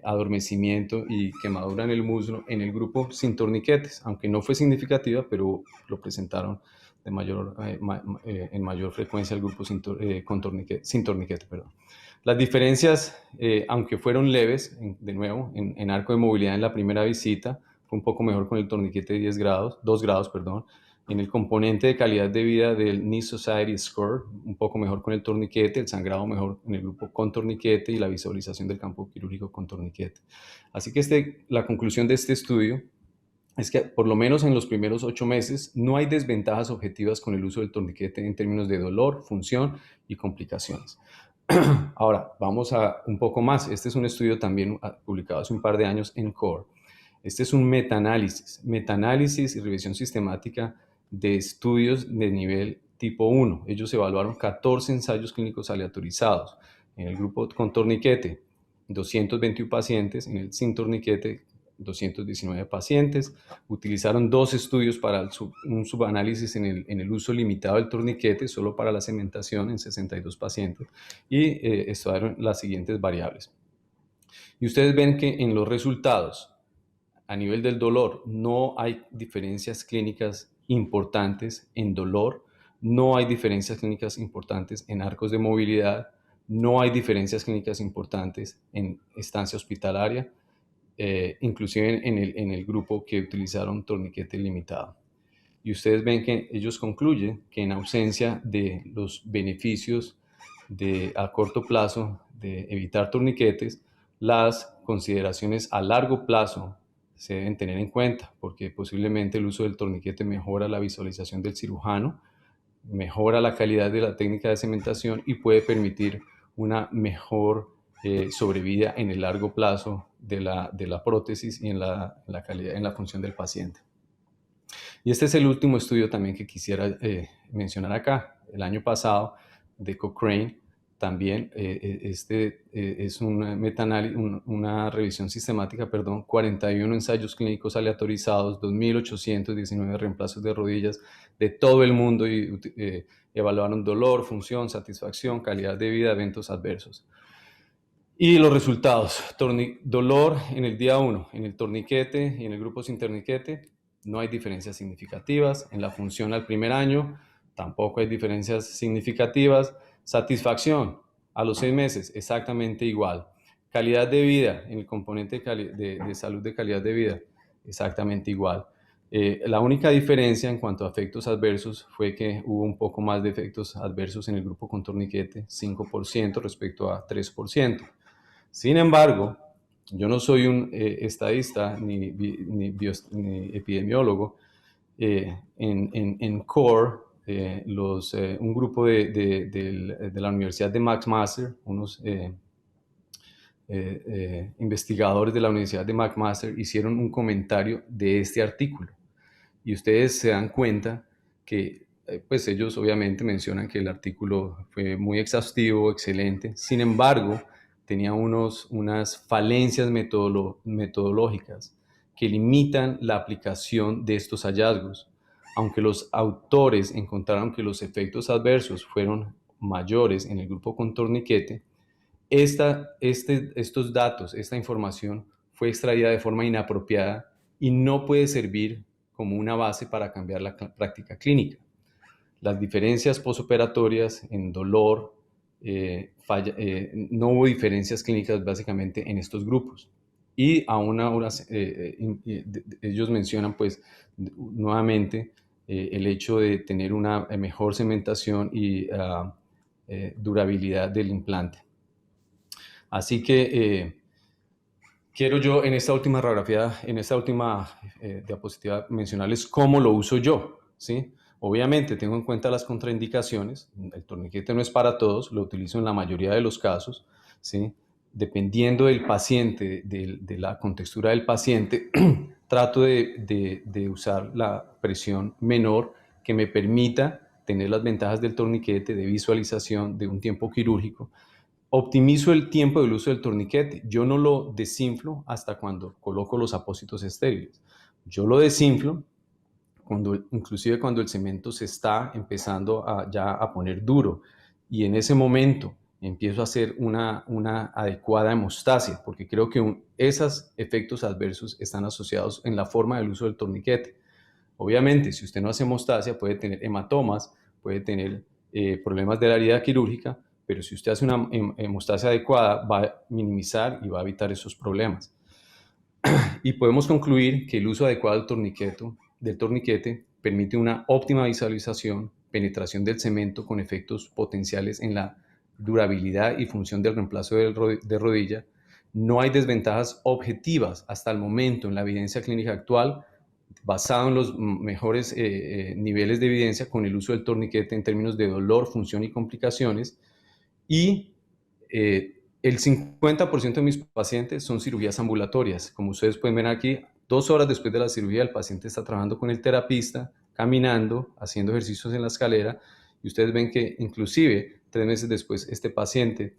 adormecimiento y quemadura en el muslo en el grupo sin torniquetes, aunque no fue significativa, pero lo presentaron en mayor frecuencia el grupo sin torniquete. Perdón. Las diferencias, aunque fueron leves, de nuevo, en arco de movilidad en la primera visita, fue un poco mejor con el torniquete de 2 grados. En el componente de calidad de vida del Knee Society Score, un poco mejor con el torniquete, el sangrado mejor en el grupo con torniquete y la visualización del campo quirúrgico con torniquete. Así que la conclusión de este estudio es que por lo menos en los primeros 8 meses no hay desventajas objetivas con el uso del torniquete en términos de dolor, función y complicaciones. Ahora, vamos a un poco más. Este es un estudio también publicado hace un par de años en CORE. Este es un metaanálisis y revisión sistemática de estudios de nivel tipo 1. Ellos evaluaron 14 ensayos clínicos aleatorizados. En el grupo con torniquete, 221 pacientes. En el sin torniquete, 219 pacientes. Utilizaron 2 estudios para un subanálisis en el uso limitado del torniquete, solo para la cementación en 62 pacientes. Y estudiaron las siguientes variables. Y ustedes ven que en los resultados, a nivel del dolor, no hay diferencias clínicas importantes en dolor, no hay diferencias clínicas importantes en arcos de movilidad, no hay diferencias clínicas importantes en estancia hospitalaria, inclusive en el grupo que utilizaron torniquete limitado. Y ustedes ven que ellos concluyen que en ausencia de los beneficios a corto plazo de evitar torniquetes, las consideraciones a largo plazo se deben tener en cuenta, porque posiblemente el uso del torniquete mejora la visualización del cirujano, mejora la calidad de la técnica de cementación y puede permitir una mejor sobrevida en el largo plazo de la prótesis y en la calidad, en la función del paciente. Y este es el último estudio también que quisiera mencionar acá. El año pasado, de Cochrane, también es una revisión sistemática, 41 ensayos clínicos aleatorizados, 2.819 reemplazos de rodillas de todo el mundo y evaluaron dolor, función, satisfacción, calidad de vida, eventos adversos. Y los resultados, dolor en el día 1, en el torniquete y en el grupo sin torniquete, no hay diferencias significativas. En la función al primer año, tampoco hay diferencias significativas. Satisfacción, A los 6 meses, exactamente igual. Calidad de vida, en el componente de salud de calidad de vida, exactamente igual. La única diferencia en cuanto a efectos adversos fue que hubo un poco más de efectos adversos en el grupo con torniquete, 5% respecto a 3%. Sin embargo, yo no soy un estadista ni epidemiólogo. En CORE, un grupo de la Universidad de McMaster, unos investigadores de la Universidad de McMaster hicieron un comentario de este artículo. Y ustedes se dan cuenta que, pues ellos obviamente mencionan que el artículo fue muy exhaustivo, excelente. Sin embargo, tenía unas falencias metodológicas que limitan la aplicación de estos hallazgos. Aunque los autores encontraron que los efectos adversos fueron mayores en el grupo con torniquete, estos datos, esta información fue extraída de forma inapropiada y no puede servir como una base para cambiar la práctica clínica. Las diferencias postoperatorias en dolor, no hubo diferencias clínicas básicamente en estos grupos. Y aún ahora ellos mencionan pues nuevamente el hecho de tener una mejor cementación y durabilidad del implante. Así que quiero yo en esta última radiografía, en esta última diapositiva, mencionarles cómo lo uso yo, ¿sí? Obviamente tengo en cuenta las contraindicaciones, el torniquete no es para todos, lo utilizo en la mayoría de los casos, ¿sí? Dependiendo del paciente, de la contextura del paciente, trato de usar la presión menor que me permita tener las ventajas del torniquete, de visualización, de un tiempo quirúrgico. Optimizo el tiempo del uso del torniquete. Yo no lo desinflo hasta cuando coloco los apósitos estériles. Yo lo desinflo inclusive cuando el cemento se está empezando ya a poner duro. Y en ese momento empiezo a hacer una adecuada hemostasia, porque creo que esos efectos adversos están asociados en la forma del uso del torniquete. Obviamente, si usted no hace hemostasia, puede tener hematomas, puede tener problemas de la herida quirúrgica, pero si usted hace una hemostasia adecuada, va a minimizar y va a evitar esos problemas. Y podemos concluir que el uso adecuado del torniquete permite una óptima visualización, penetración del cemento con efectos potenciales en la durabilidad y función del reemplazo de rodilla. No hay desventajas objetivas hasta el momento en la evidencia clínica actual, basado en los mejores niveles de evidencia con el uso del torniquete en términos de dolor, función y complicaciones. Y el 50% de mis pacientes son cirugías ambulatorias. Como ustedes pueden ver aquí, 2 horas después de la cirugía, el paciente está trabajando con el terapista, caminando, haciendo ejercicios en la escalera, y ustedes ven que inclusive 3 meses después este paciente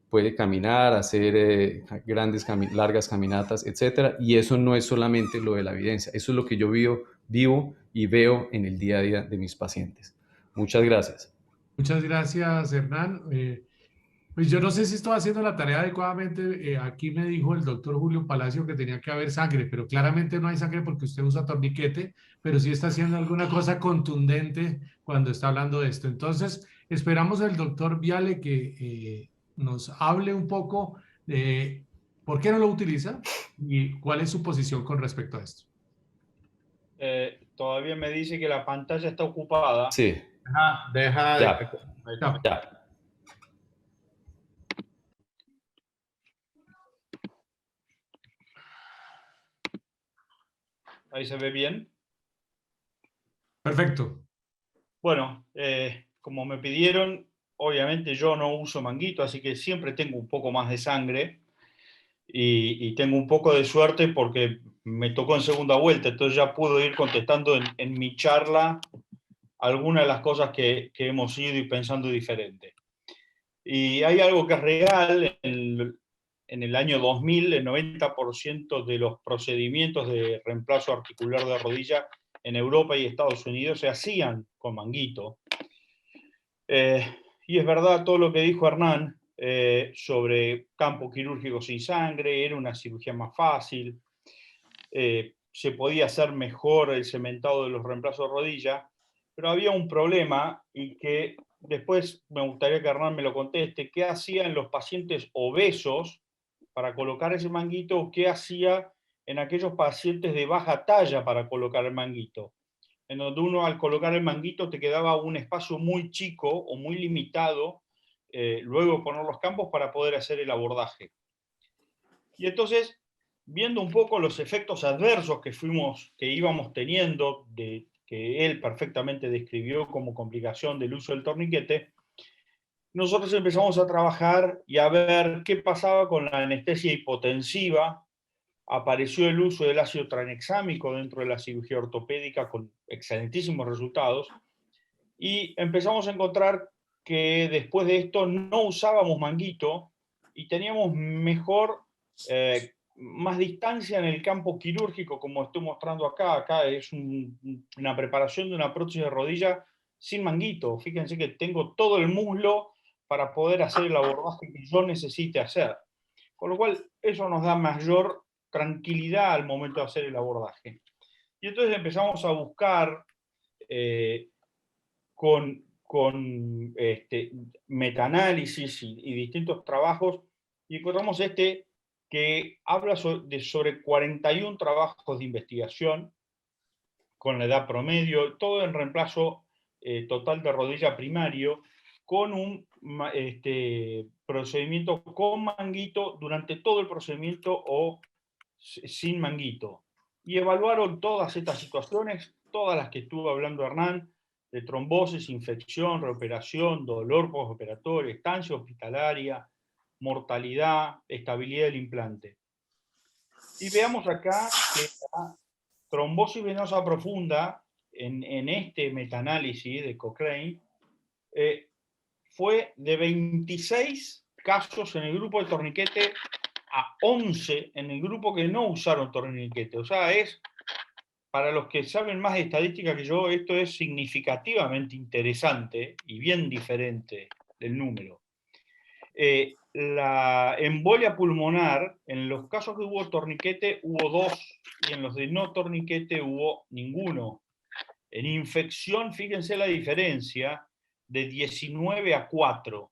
puede caminar, hacer largas caminatas, etc. Y eso no es solamente lo de la evidencia, eso es lo que yo vivo y veo en el día a día de mis pacientes. Muchas gracias. Muchas gracias, Hernán. Pues yo no sé si estoy haciendo la tarea adecuadamente. Aquí me dijo el doctor Julio Palacio que tenía que haber sangre, pero claramente no hay sangre porque usted usa torniquete, pero sí está haciendo alguna cosa contundente cuando está hablando de esto. Entonces, esperamos al doctor Viale que nos hable un poco de por qué no lo utiliza y cuál es su posición con respecto a esto. Todavía me dice que la pantalla está ocupada. Sí. Deja Ya. Ahí se ve bien. Perfecto. Bueno, como me pidieron, obviamente yo no uso manguito, así que siempre tengo un poco más de sangre y tengo un poco de suerte porque me tocó en segunda vuelta, entonces ya puedo ir contestando en mi charla algunas de las cosas que hemos ido y pensando diferente. Y hay algo que es real. En el año 2000, el 90% de los procedimientos de reemplazo articular de rodilla en Europa y Estados Unidos se hacían con manguito. Y es verdad todo lo que dijo Hernán sobre campo quirúrgico sin sangre, era una cirugía más fácil, se podía hacer mejor el cementado de los reemplazos de rodilla, pero había un problema y que después me gustaría que Hernán me lo conteste, qué hacía en los pacientes obesos para colocar ese manguito, o qué hacía en aquellos pacientes de baja talla para colocar el manguito, en donde uno al colocar el manguito te quedaba un espacio muy chico o muy limitado, luego poner los campos para poder hacer el abordaje. Y entonces, viendo un poco los efectos adversos que íbamos teniendo, que él perfectamente describió como complicación del uso del torniquete, nosotros empezamos a trabajar y a ver qué pasaba con la anestesia hipotensiva. Apareció el uso del ácido tranexámico dentro de la cirugía ortopédica con excelentísimos resultados, y empezamos a encontrar que después de esto no usábamos manguito y teníamos más distancia en el campo quirúrgico, como estoy mostrando acá. Acá es una preparación de una prótesis de rodilla sin manguito. Fíjense que tengo todo el muslo para poder hacer el abordaje que yo necesite hacer. Con lo cual, eso nos da mayor tranquilidad al momento de hacer el abordaje. Y entonces empezamos a buscar con metaanálisis y distintos trabajos, y encontramos que habla sobre 41 trabajos de investigación con la edad promedio, todo en reemplazo total de rodilla primario, con un procedimiento con manguito durante todo el procedimiento o sin manguito. Y evaluaron todas estas situaciones, todas las que estuvo hablando Hernán, de trombosis, infección, reoperación, dolor postoperatorio, estancia hospitalaria, mortalidad, estabilidad del implante. Y veamos acá que la trombosis venosa profunda en este metaanálisis de Cochrane fue de 26 casos en el grupo de torniquete a 11 en el grupo que no usaron torniquete. O sea, para los que saben más de estadística que yo, esto es significativamente interesante y bien diferente del número. La embolia pulmonar, en los casos que hubo torniquete hubo 2, y en los de no torniquete hubo ninguno. En infección, fíjense la diferencia, de 19 a 4.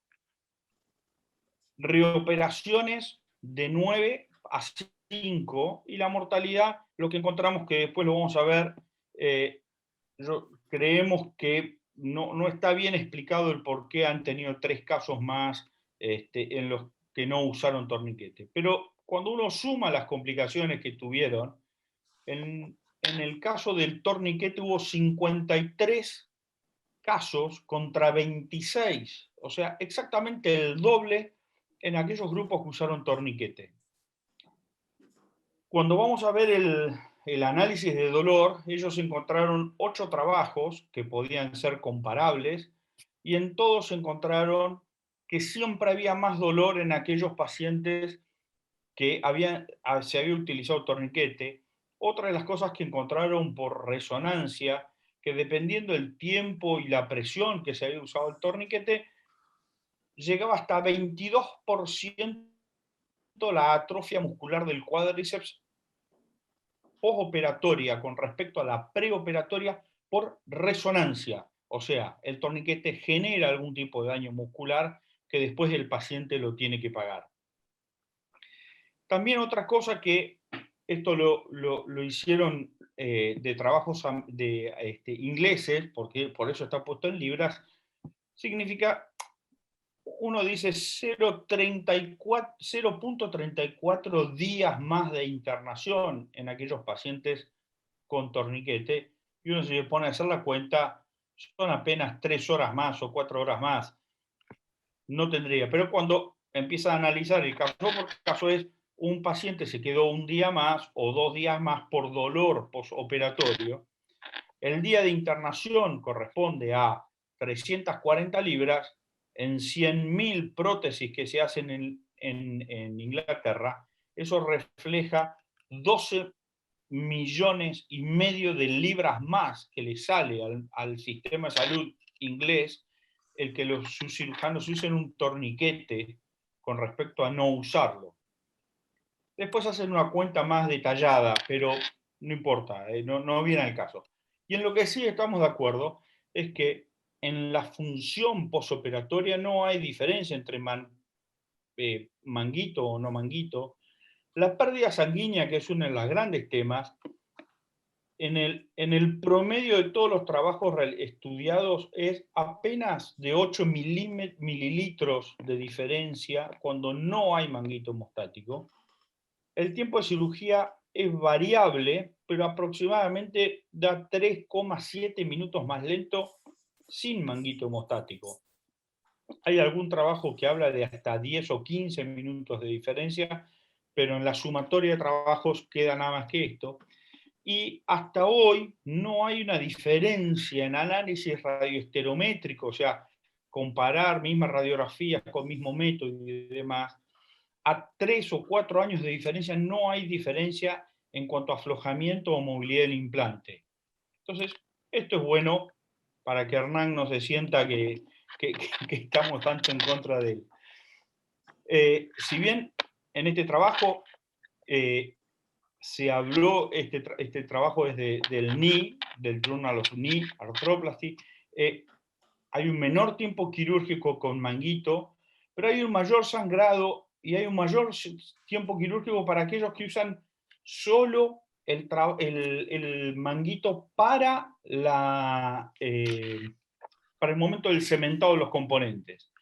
Reoperaciones de 9 a 5, y la mortalidad, lo que encontramos, que después lo vamos a ver, creemos que no está bien explicado el por qué han tenido 3 casos más en los que no usaron torniquete. Pero cuando uno suma las complicaciones que tuvieron, en el caso del torniquete hubo 53 casos contra 26, o sea, exactamente el doble en aquellos grupos que usaron torniquete. Cuando vamos a ver el análisis de dolor, ellos encontraron 8 trabajos que podían ser comparables, y en todos encontraron que siempre había más dolor en aquellos pacientes que se había utilizado torniquete. Otra de las cosas que encontraron por resonancia, que dependiendo del tiempo y la presión que se había usado el torniquete, llegaba hasta 22% la atrofia muscular del cuádriceps postoperatoria con respecto a la preoperatoria por resonancia. O sea, el torniquete genera algún tipo de daño muscular que después el paciente lo tiene que pagar. También otra cosa que esto lo hicieron de trabajos ingleses, porque por eso está puesto en libras, significa, uno dice 0.34 días más de internación en aquellos pacientes con torniquete, y uno se pone a hacer la cuenta, son apenas 3 horas más o 4 horas más. No tendría, pero cuando empieza a analizar el caso por caso, es un paciente se quedó un día más o 2 días más por dolor postoperatorio. El día de internación corresponde a 340 libras en 100.000 prótesis que se hacen en Inglaterra. Eso refleja 12,5 millones de libras más que le sale al sistema de salud inglés el que sus cirujanos usen un torniquete con respecto a no usarlo. Después hacen una cuenta más detallada, pero no importa, no viene al caso. Y en lo que sí estamos de acuerdo es que en la función posoperatoria no hay diferencia entre manguito o no manguito. La pérdida sanguínea, que es uno de los grandes temas, en el promedio de todos los trabajos estudiados es apenas de 8 mililitros de diferencia cuando no hay manguito hemostático. El tiempo de cirugía es variable, pero aproximadamente da 3,7 minutos más lento sin manguito hemostático. Hay algún trabajo que habla de hasta 10 o 15 minutos de diferencia, pero en la sumatoria de trabajos queda nada más que esto. Y hasta hoy no hay una diferencia en análisis radioestereométrico, o sea, comparar mismas radiografías con mismo método y demás. A 3 o 4 años de diferencia no hay diferencia en cuanto a aflojamiento o movilidad del implante. Entonces, esto es bueno para que Hernán no se sienta que estamos tanto en contra de él. Si bien en este trabajo se habló, este trabajo es del NEE, del Journal of Knee Arthroplasty, hay un menor tiempo quirúrgico con manguito, pero hay un mayor sangrado y hay un mayor tiempo quirúrgico para aquellos que usan solo el manguito para el momento del cementado de los componentes.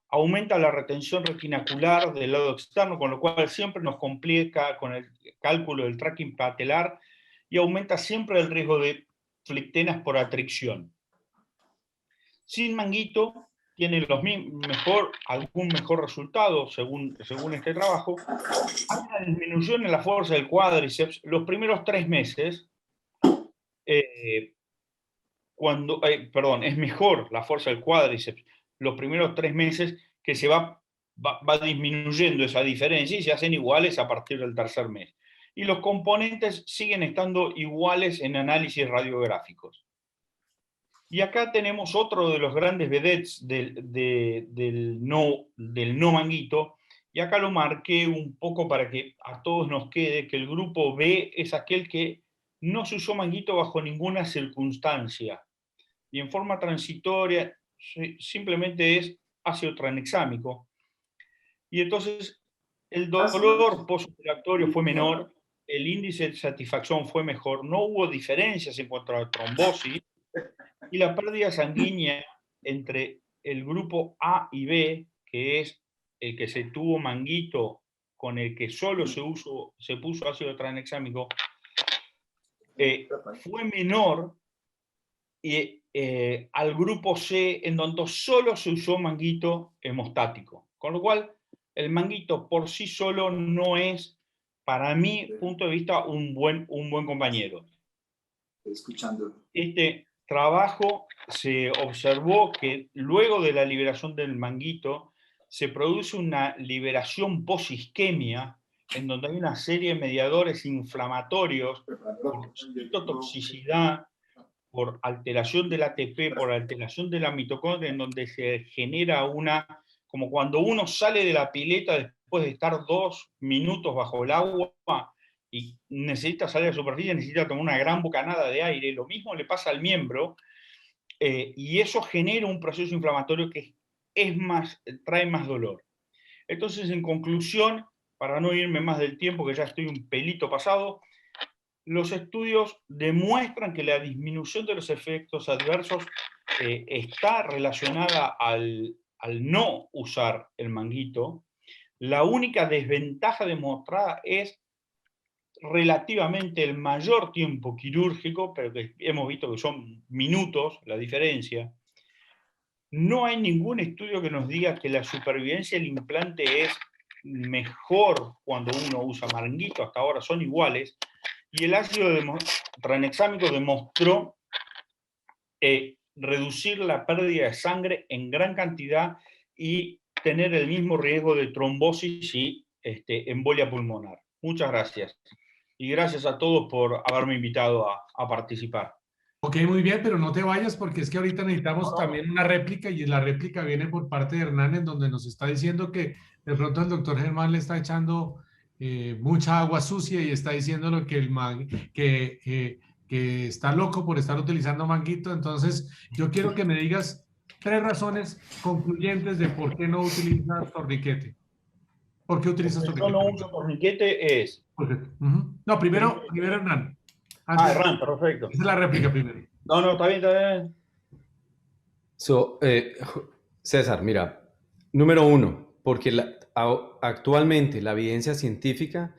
Aumenta la retención retinacular del lado externo, con lo cual siempre nos complica con el cálculo del tracking patelar y aumenta siempre el riesgo de flictenas por atricción. Sin manguito tiene algún mejor resultado, según este trabajo. Hay una disminución en la fuerza del cuádriceps los primeros 3 meses, es mejor la fuerza del cuádriceps los primeros 3 meses, que se va disminuyendo esa diferencia y se hacen iguales a partir del 3er mes. Y los componentes siguen estando iguales en análisis radiográficos. Y acá tenemos otro de los grandes vedettes del no manguito, y acá lo marqué un poco para que a todos nos quede que el grupo B es aquel que no se usó manguito bajo ninguna circunstancia, y en forma transitoria simplemente es ácido tranexámico. Y entonces el dolor postoperatorio fue menor, el índice de satisfacción fue mejor, no hubo diferencias en cuanto a la trombosis, y la pérdida sanguínea entre el grupo A y B, que es el que se tuvo manguito con el que solo se puso ácido tranexámico, fue menor y al grupo C, en donde solo se usó manguito hemostático. Con lo cual, el manguito por sí solo no es, para mi punto de vista, un buen compañero. Escuchando. Este trabajo se observó que luego de la liberación del manguito se produce una liberación posisquemia, en donde hay una serie de mediadores inflamatorios por citotoxicidad, por alteración del ATP, por alteración de la mitocondria, en donde se genera como cuando uno sale de la pileta después de estar 2 minutos bajo el agua y necesita salir a la superficie, necesita tomar una gran bocanada de aire. Lo mismo le pasa al miembro, y eso genera un proceso inflamatorio que trae más dolor. Entonces, en conclusión, para no irme más del tiempo, que ya estoy un pelito pasado, los estudios demuestran que la disminución de los efectos adversos está relacionada al no usar el manguito. La única desventaja demostrada es relativamente el mayor tiempo quirúrgico, pero que hemos visto que son minutos la diferencia. No hay ningún estudio que nos diga que la supervivencia del implante es mejor cuando uno usa manguito, hasta ahora son iguales, y el ácido tranexámico demostró reducir la pérdida de sangre en gran cantidad y tener el mismo riesgo de trombosis y embolia pulmonar. Muchas gracias. Y gracias a todos por haberme invitado a participar. Ok, muy bien, pero no te vayas porque es que ahorita necesitamos también una réplica, y la réplica viene por parte de Hernán, en donde nos está diciendo que de pronto el doctor Germán le está echando mucha agua sucia y está diciéndolo que que está loco por estar utilizando manguito. Entonces, yo quiero que me digas 3 razones concluyentes de por qué no utilizas torniquete. ¿Por qué utilizas Yo torniquete? no uso torniquete es... No, primero Hernán. Hernán, perfecto. Esa es la réplica primero. No, está bien, está bien. César, mira, número 1, porque actualmente la evidencia científica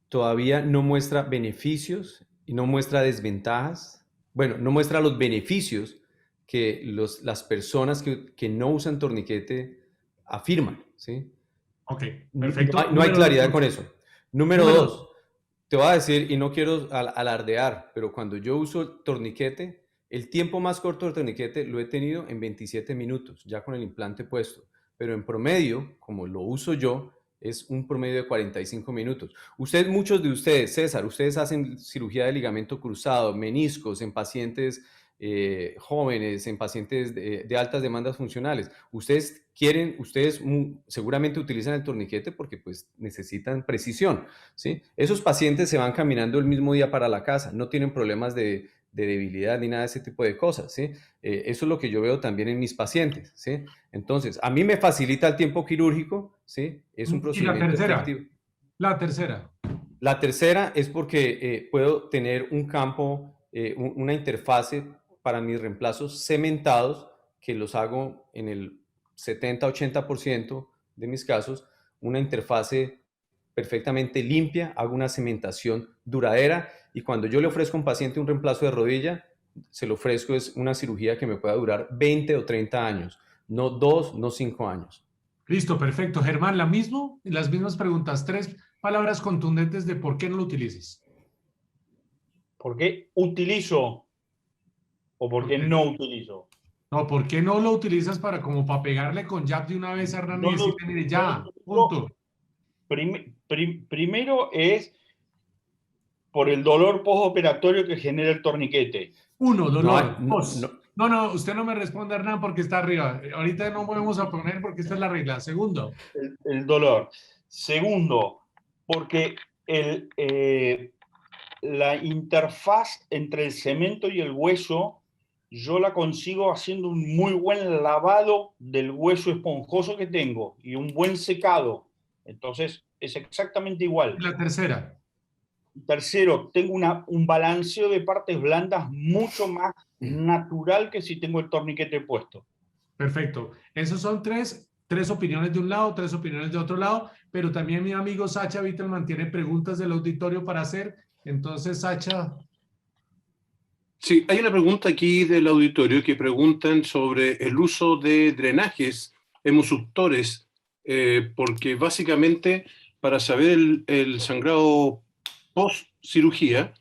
todavía no muestra beneficios y no muestra desventajas. Bueno, no muestra los beneficios que las personas que no usan torniquete afirman, ¿sí? Ok, perfecto. No hay claridad con eso. Número 2, te voy a decir, y no quiero alardear, pero cuando yo uso el torniquete, el tiempo más corto del torniquete lo he tenido en 27 minutos, ya con el implante puesto. Pero en promedio, como lo uso yo, es un promedio de 45 minutos. Muchos de ustedes, César, ustedes hacen cirugía de ligamento cruzado, meniscos en pacientes jóvenes, en pacientes de altas demandas funcionales. Ustedes seguramente utilizan el torniquete porque pues necesitan precisión, ¿sí? Esos pacientes se van caminando el mismo día para la casa, no tienen problemas de debilidad ni nada de ese tipo de cosas, ¿sí? Eso es lo que yo veo también en mis pacientes, ¿sí? Entonces, a mí me facilita el tiempo quirúrgico, ¿sí? Es un procedimiento efectivo. La tercera. La tercera es porque puedo tener un campo, una interfase para mis reemplazos cementados, que los hago en el 70-80% de mis casos, una interfase perfectamente limpia, hago una cementación duradera, y cuando yo le ofrezco a un paciente un reemplazo de rodilla, se lo ofrezco es una cirugía que me pueda durar 20 o 30 años, no 2, no 5 años. Listo, perfecto. Germán, las mismas preguntas, 3 palabras contundentes de por qué no lo utilizas. ¿Por qué utilizo o por qué no utilizo? No, ¿por qué no lo utilizas para pegarle con jab de una vez a Hernán y decirle, mire, ya, punto? Primero es por el dolor postoperatorio que genera el torniquete. Dolor. No, usted no me responde, Hernán, porque está arriba. Ahorita no vamos a poner porque esta es la regla. Segundo. El dolor. Segundo, porque la interfaz entre el cemento y el hueso, yo la consigo haciendo un muy buen lavado del hueso esponjoso que tengo y un buen secado. Entonces, es exactamente igual. La tercera. Tercero, tengo un balanceo de partes blandas mucho más natural que si tengo el torniquete puesto. Perfecto. Esos son tres opiniones de un lado, 3 opiniones de otro lado, pero también mi amigo Sacha Vittelman tiene preguntas del auditorio para hacer. Entonces, Sacha. Sí, hay una pregunta aquí del auditorio que preguntan sobre el uso de drenajes hemosuctores, porque básicamente para saber el sangrado post cirugía,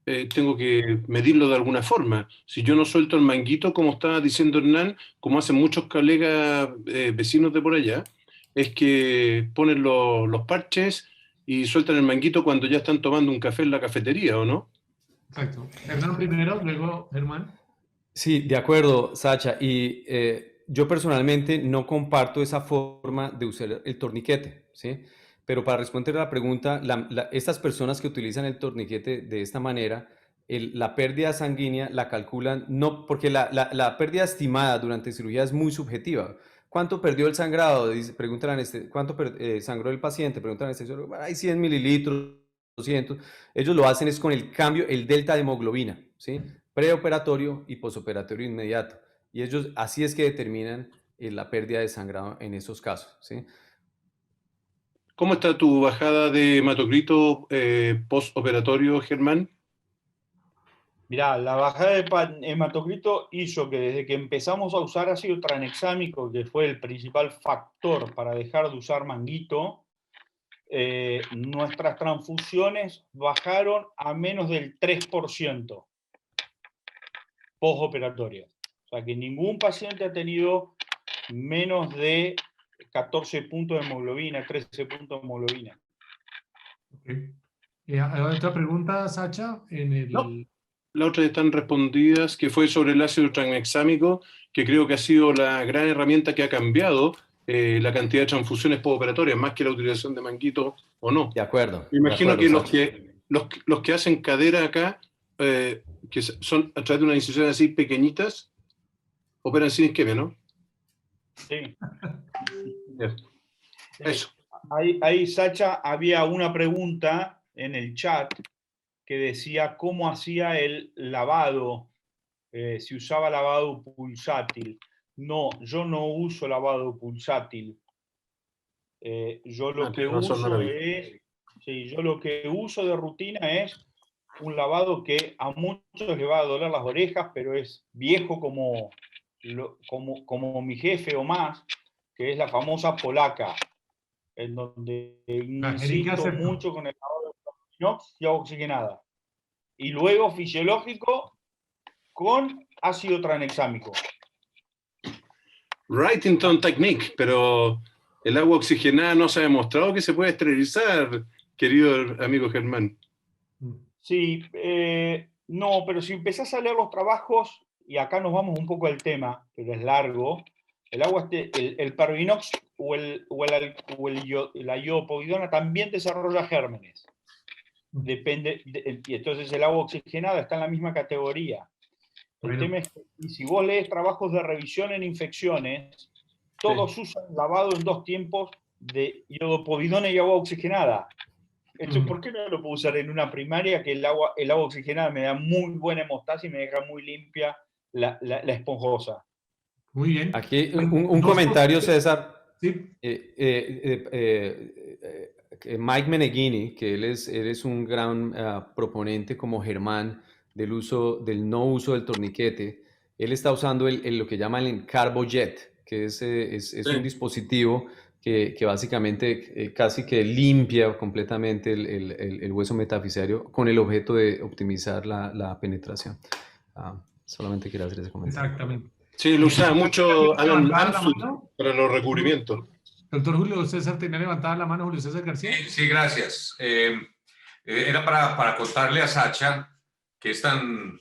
tengo que medirlo de alguna forma. Si yo no suelto el manguito, como estaba diciendo Hernán, como hacen muchos colegas vecinos de por allá, es que ponen los parches y sueltan el manguito cuando ya están tomando un café en la cafetería, ¿o no? Exacto. Hernán primero, luego Germán. Sí, de acuerdo, Sacha. Y yo personalmente no comparto esa forma de usar el torniquete, ¿sí? Pero para responder a la pregunta, estas personas que utilizan el torniquete de esta manera, la pérdida sanguínea la calculan, no, porque la pérdida estimada durante cirugía es muy subjetiva. ¿Cuánto perdió el sangrado? Preguntan ¿cuánto sangró el paciente? Preguntan al anestesiólogo, hay 100 mililitros, 200. Ellos lo hacen es con el cambio, el delta de hemoglobina, ¿sí? Preoperatorio y posoperatorio inmediato. Y ellos así es que determinan la pérdida de sangrado en esos casos, ¿sí? ¿Cómo está tu bajada de hematocrito postoperatorio, Germán? Mirá, la bajada de hematocrito hizo que desde que empezamos a usar ácido tranexámico, que fue el principal factor para dejar de usar manguito, nuestras transfusiones bajaron a menos del 3% postoperatorio. O sea que ningún paciente ha tenido menos de 14 puntos de hemoglobina, 13 puntos de hemoglobina. Okay. ¿Hay otra pregunta, Sacha? No. Las otras están respondidas, que fue sobre el ácido tranexámico, que creo que ha sido la gran herramienta que ha cambiado la cantidad de transfusiones postoperatorias, más que la utilización de manguito o no. De acuerdo. Me imagino que los que hacen cadera acá que son a través de unas incisiones así pequeñitas, operan sin isquemia, ¿no? Sí. Eso. Ahí, Sacha, había una pregunta en el chat que decía cómo hacía el lavado, si usaba lavado pulsátil. No, yo no uso lavado pulsátil. Yo lo que uso yo lo que uso de rutina es un lavado que a muchos les va a doler las orejas, pero es viejo como mi jefe o más, que es la famosa polaca, en donde insisto mucho con el lavado de inox y agua oxigenada. Y luego fisiológico con ácido tranexámico. Wrightington Technique, pero el agua oxigenada no se ha demostrado que se puede esterilizar, querido amigo Germán. Sí, no, pero si empezás a leer los trabajos, y acá nos vamos un poco al tema, pero es largo, el agua, el Pervinox la iodopovidona también desarrolla gérmenes. Depende, y entonces el agua oxigenada está en la misma categoría. El tema es que si vos lees trabajos de revisión en infecciones, todos usan lavado en 2 tiempos de iodopovidona y agua oxigenada. Entonces, ¿por qué no lo puedo usar en una primaria que el agua oxigenada me da muy buena hemostasia y me deja muy limpia la esponjosa? Muy bien. Aquí un comentario, César. Sí. Mike Meneghini, que él es un gran proponente como Germán del no uso del torniquete. Él está usando lo que llaman el Carbojet, que es un dispositivo que básicamente casi que limpia completamente el hueso metafisario con el objeto de optimizar la penetración. Solamente quería hacer ese comentario. Exactamente. Sí, lo usaba mucho Alan Mansfield para los recubrimientos. Doctor Julio César, ¿tenía levantada la mano Julio César García? Sí, gracias. Era para contarle a Sacha, que es tan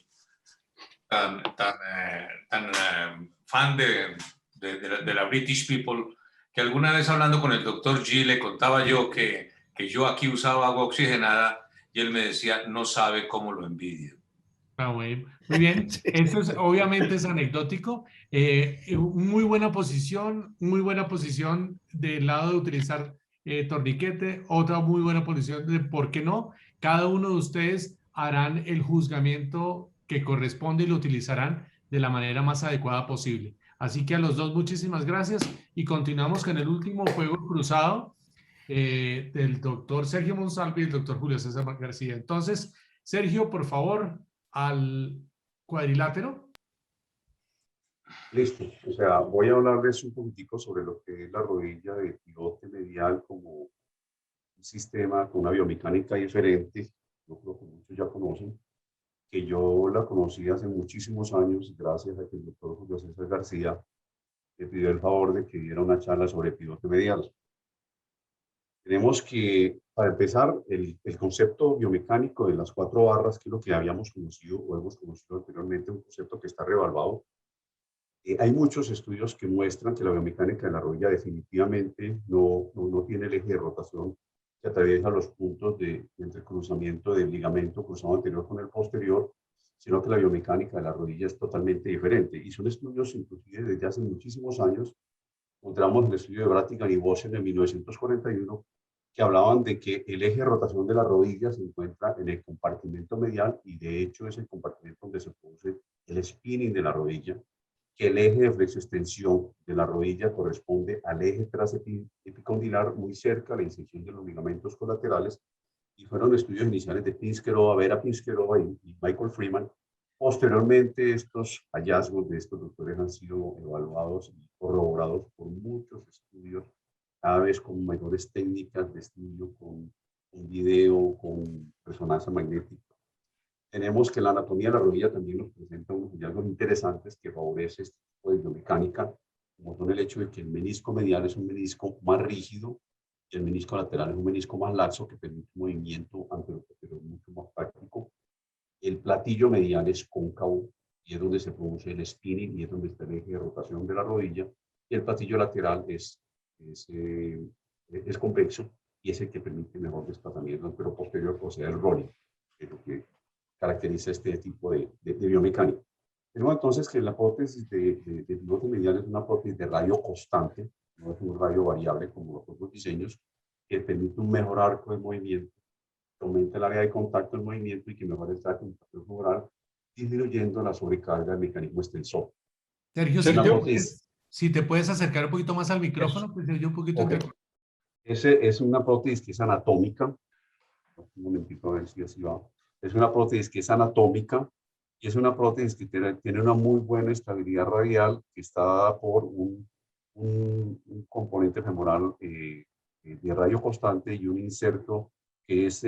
fan de la British People, que alguna vez hablando con el doctor G le contaba yo que yo aquí usaba agua oxigenada y él me decía, no sabe cómo lo envidio. Muy bien. Esto obviamente es anecdótico. Muy buena posición del lado de utilizar torniquete, otra muy buena posición de por qué no. Cada uno de ustedes harán el juzgamiento que corresponde y lo utilizarán de la manera más adecuada posible. Así que a los dos muchísimas gracias y continuamos con el último juego cruzado del doctor Sergio Monsalve y el doctor Julio César García. Entonces, Sergio, por favor, al cuadrilátero. Listo. O sea, voy a hablarles un poquitico sobre lo que es la rodilla de pivote medial como un sistema con una biomecánica diferente. Yo creo que muchos ya conocen, que yo la conocí hace muchísimos años gracias a que el doctor Julio César García me pidió el favor de que diera una charla sobre pivote medial. Tenemos que, para empezar, el concepto biomecánico de las 4 barras, que es lo que habíamos conocido o hemos conocido anteriormente, un concepto que está revaluado. Hay muchos estudios que muestran que la biomecánica de la rodilla definitivamente no tiene el eje de rotación que atraviesa los puntos de entrecruzamiento del ligamento cruzado anterior con el posterior, sino que la biomecánica de la rodilla es totalmente diferente. Y son estudios, inclusive desde hace muchísimos años, encontramos el estudio de Bratigan y Bosen en 1941, que hablaban de que el eje de rotación de la rodilla se encuentra en el compartimento medial y de hecho es el compartimento donde se produce el spinning de la rodilla, que el eje de flexoextensión de la rodilla corresponde al eje trasepicondilar muy cerca a la inserción de los ligamentos colaterales, y fueron estudios iniciales de Pinskerova, Vera Pinskerova y Michael Freeman. Posteriormente, estos hallazgos de estos doctores han sido evaluados y corroborados por muchos estudios, cada vez con mejores técnicas de estudio, con video, con resonancia magnética. Tenemos que la anatomía de la rodilla también nos presenta unos hallazgos interesantes que favorece este tipo de biomecánica, como son el hecho de que el menisco medial es un menisco más rígido y el menisco lateral es un menisco más laxo que permite un movimiento anteroposterior mucho más práctico. El platillo medial es cóncavo y es donde se produce el spinning y es donde está el eje de rotación de la rodilla. Y el platillo lateral es convexo y es el que permite mejor desplazamiento anteroposterior, o sea, el rolling, que es lo que caracteriza este tipo de biomecánica. Tenemos entonces que la hipótesis de pivote medial es una hipótesis de radio constante, no es un radio variable como los otros diseños, que permite un mejor arco de movimiento, que aumenta el área de contacto del movimiento y que mejora el tracto neural, disminuyendo la sobrecarga del mecanismo extensor. Sergio, Sergio, si te puedes acercar un poquito más al micrófono, pues se oye un poquito. Okay. Ese es una prótesis que es anatómica. Un momentito a ver si así va. Es una prótesis que es anatómica y es una prótesis que tiene una muy buena estabilidad radial que está dada por un componente femoral de radio constante y un inserto que es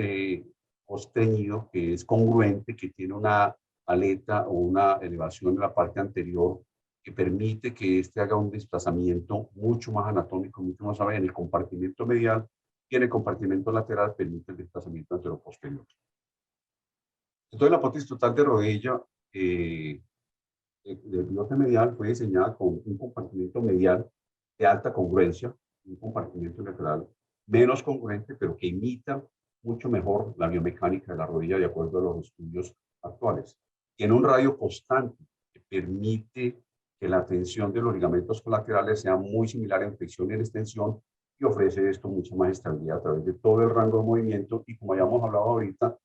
constreñido, que es congruente, que tiene una aleta o una elevación en la parte anterior que permite que este haga un desplazamiento mucho más anatómico, mucho más suave en el compartimento medial y en el compartimento lateral permite el desplazamiento anteroposterior. Entonces la hipótesis total de rodilla del pivote medial fue diseñada con un compartimento medial de alta congruencia, un compartimento lateral menos congruente, pero que imita mucho mejor la biomecánica de la rodilla de acuerdo a los estudios actuales. Tiene un radio constante que permite que la tensión de los ligamentos colaterales sea muy similar en flexión y en extensión y ofrece esto mucha más estabilidad a través de todo el rango de movimiento y como habíamos hablado ahorita,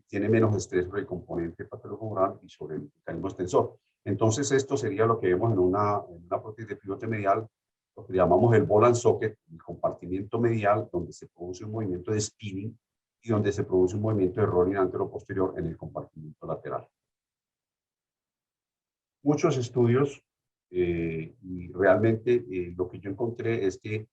tiene menos estrés sobre el componente patolofemoral y sobre el mecanismo extensor. Entonces esto sería lo que vemos en una prótesis de pivote medial, lo que llamamos el ball and socket, el compartimiento medial donde se produce un movimiento de spinning y donde se produce un movimiento de rolling anteroposterior en el compartimento lateral. Muchos estudios y realmente lo que yo encontré es que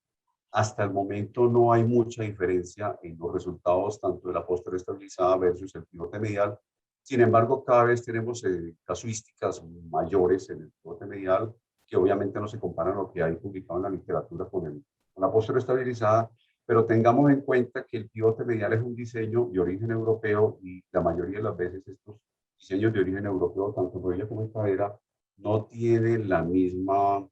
hasta el momento no hay mucha diferencia en los resultados tanto de la posterior estabilizada versus el pivote medial. Sin embargo, cada vez tenemos casuísticas mayores en el pivote medial que obviamente no se comparan a lo que hay publicado en la literatura con la posterior estabilizada, pero tengamos en cuenta que el pivote medial es un diseño de origen europeo y la mayoría de las veces estos diseños de origen europeo, tanto en rodilla como en cadera, no tienen la misma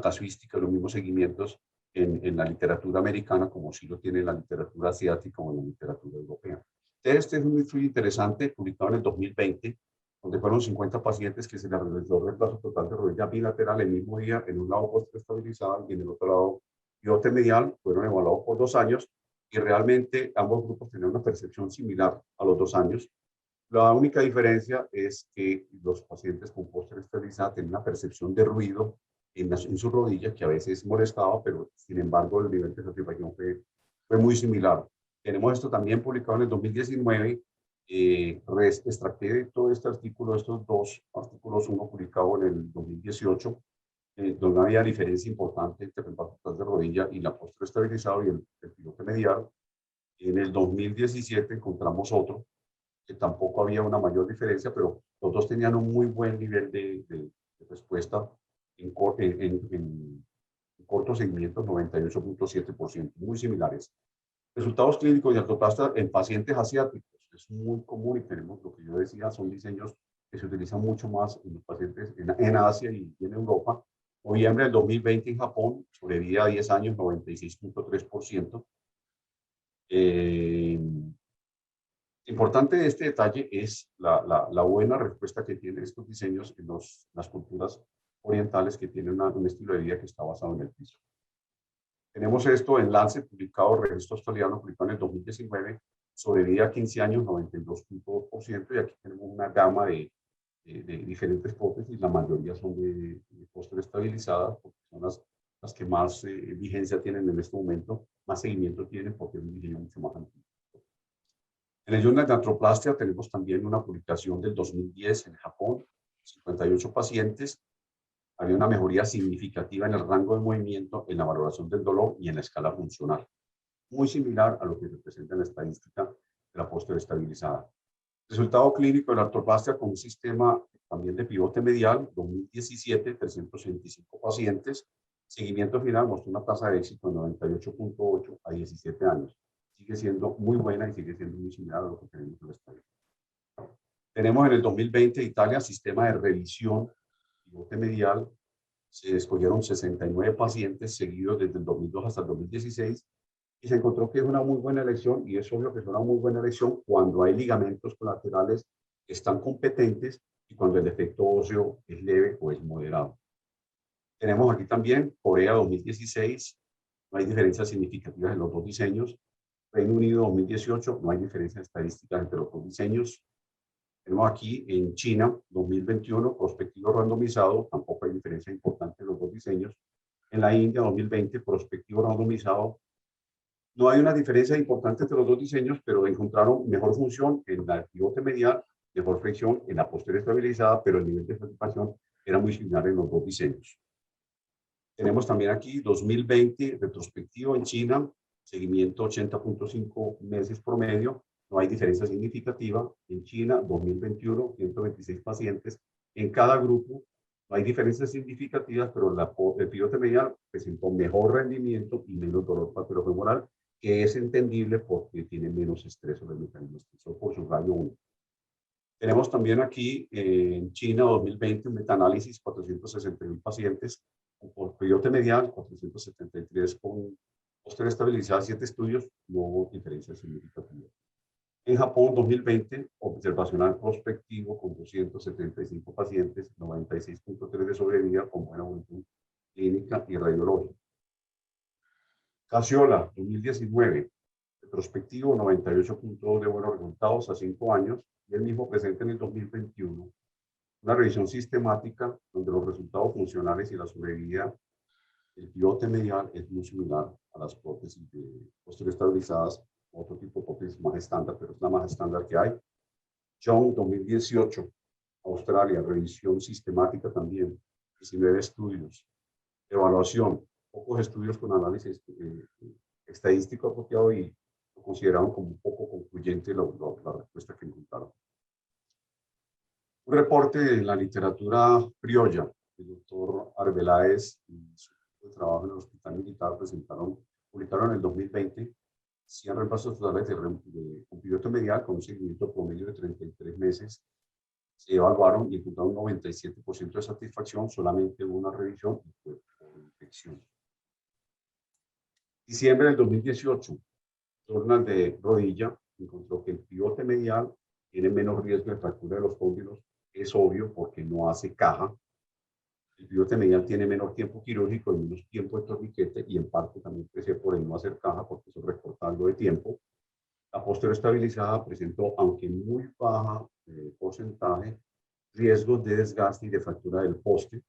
casuística, los mismos seguimientos en la literatura americana como sí lo tiene en la literatura asiática o en la literatura europea. Este es un estudio interesante publicado en el 2020, donde fueron 50 pacientes que se les realizó reemplazo total de rodilla bilateral el mismo día, en un lado posterior estabilizada y en el otro lado pivote medial. Fueron evaluados por 2 años y realmente ambos grupos tenían una percepción similar a los 2 años. La única diferencia es que los pacientes con posterior estabilizada tienen una percepción de ruido en su rodilla que a veces molestaba, pero sin embargo el nivel de satisfacción fue muy similar. Tenemos esto también publicado en el 2019. Extracté de todo este artículo, estos 2 artículos, uno publicado en el 2018, donde había diferencia importante entre el reemplazo de rodilla y la posterior estabilizado y el pivote medial. En el 2017 encontramos otro que tampoco había una mayor diferencia, pero los dos tenían un muy buen nivel de respuesta en corto seguimiento, 98.7%, muy similares. Resultados clínicos de artroplastia en pacientes asiáticos. Es muy común y tenemos lo que yo decía, son diseños que se utilizan mucho más en los pacientes en Asia y en Europa. Noviembre del 2020 en Japón, sobrevida a 10 años, 96.3%. Importante de este detalle es la buena respuesta que tienen estos diseños en las culturas orientales que tienen un estilo de vida que está basado en el piso. Tenemos esto en Lancet, publicado, registro australiano, publicado en el 2019, sobrevida a 15 años, 92.2%, y aquí tenemos una gama de diferentes hipótesis, la mayoría son de posterior estabilizadas, porque son las que más vigencia tienen en este momento, más seguimiento tienen, porque es un diseño mucho más antiguo. En el Journal de Artroplastia tenemos también una publicación del 2010 en Japón, 58 pacientes. Había una mejoría significativa en el rango de movimiento, en la valoración del dolor y en la escala funcional. Muy similar a lo que representa en la estadística de la posterior estabilizada. Resultado clínico de la artroplastia con un sistema también de pivote medial, 2017, 325 pacientes. Seguimiento final mostró una tasa de éxito de 98.8 a 17 años. Sigue siendo muy buena y sigue siendo muy similar a lo que tenemos en la estadística. Tenemos en el 2020 Italia sistema de revisión pivote medial. Se escogieron 69 pacientes seguidos desde el 2002 hasta el 2016 y se encontró que es una muy buena elección, y es obvio que es una muy buena elección cuando hay ligamentos colaterales que están competentes y cuando el defecto óseo es leve o es moderado. Tenemos aquí también Corea 2016, no hay diferencias significativas en los dos diseños. Reino Unido 2018, no hay diferencias estadísticas entre los dos diseños. Tenemos aquí en China 2021, prospectivo randomizado, tampoco hay diferencia importante en los dos diseños. En la India 2020, prospectivo randomizado. No hay una diferencia importante entre los dos diseños, pero encontraron mejor función en la pivote medial, mejor flexión en la posterior estabilizada, pero el nivel de satisfacción era muy similar en los dos diseños. Tenemos también aquí 2020, retrospectivo en China, seguimiento 80.5 meses promedio, no hay diferencia significativa. En China, 2021, 126 pacientes. En cada grupo no hay diferencias significativas, pero el pivote medial presentó mejor rendimiento y menos dolor patelofemoral, que es entendible porque tiene menos estrés sobre el mecanismo extensor por su radio 1. Tenemos también aquí en China 2020 un metaanálisis, 461 pacientes por pivote medial, 473 con posterior estabilizada, 7 estudios, no hubo diferencias significativas. En Japón 2020, observacional prospectivo con 275 pacientes, 96.3 de sobrevida con buena evolución clínica y radiológica. Casciola 2019, retrospectivo 98.2 de buenos resultados a 5 años, y el mismo presente en el 2021. Una revisión sistemática donde los resultados funcionales y la sobrevida del pivote medial es muy similar a las prótesis de posterior estabilizadas, otro tipo de prótesis más estándar, pero es la más estándar que hay. Young 2018, Australia, revisión sistemática también, 19 estudios. Evaluación, pocos estudios con análisis estadístico apropiado y lo consideraron como un poco concluyente la respuesta que encontraron. Un reporte de la literatura criolla, el doctor Arbeláez y su equipo de trabajo en el Hospital Militar publicaron en el 2020 100 reemplazos totales de pivote medial con un seguimiento promedio de 33 meses. Se evaluaron y encontraron un 97% de satisfacción, solamente una revisión y fue por infección. Diciembre del 2018, Journal de rodilla encontró que el pivote medial tiene menos riesgo de fractura de los cóndilos. Es obvio porque no hace caja. El pivote medial tiene menor tiempo quirúrgico y menos tiempo de torniquete, y en parte también crece por el no hacer caja porque eso es recortando de tiempo. La posterior estabilizada presentó, aunque muy baja porcentaje, riesgos de desgaste y de fractura del poste.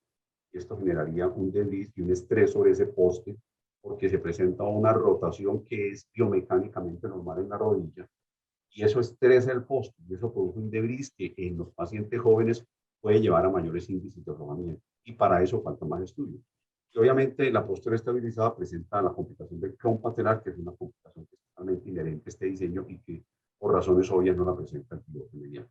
Esto generaría un desliz y un estrés sobre ese poste porque se presenta una rotación que es biomecánicamente normal en la rodilla, y eso estresa el poste y eso produce un debris que en los pacientes jóvenes puede llevar a mayores índices de rodamiento, y para eso falta más estudios. Y obviamente la posterior estabilizada presenta la complicación del crown patelar, que es una complicación que es totalmente inherente a este diseño y que por razones obvias no la presenta el pivote medial.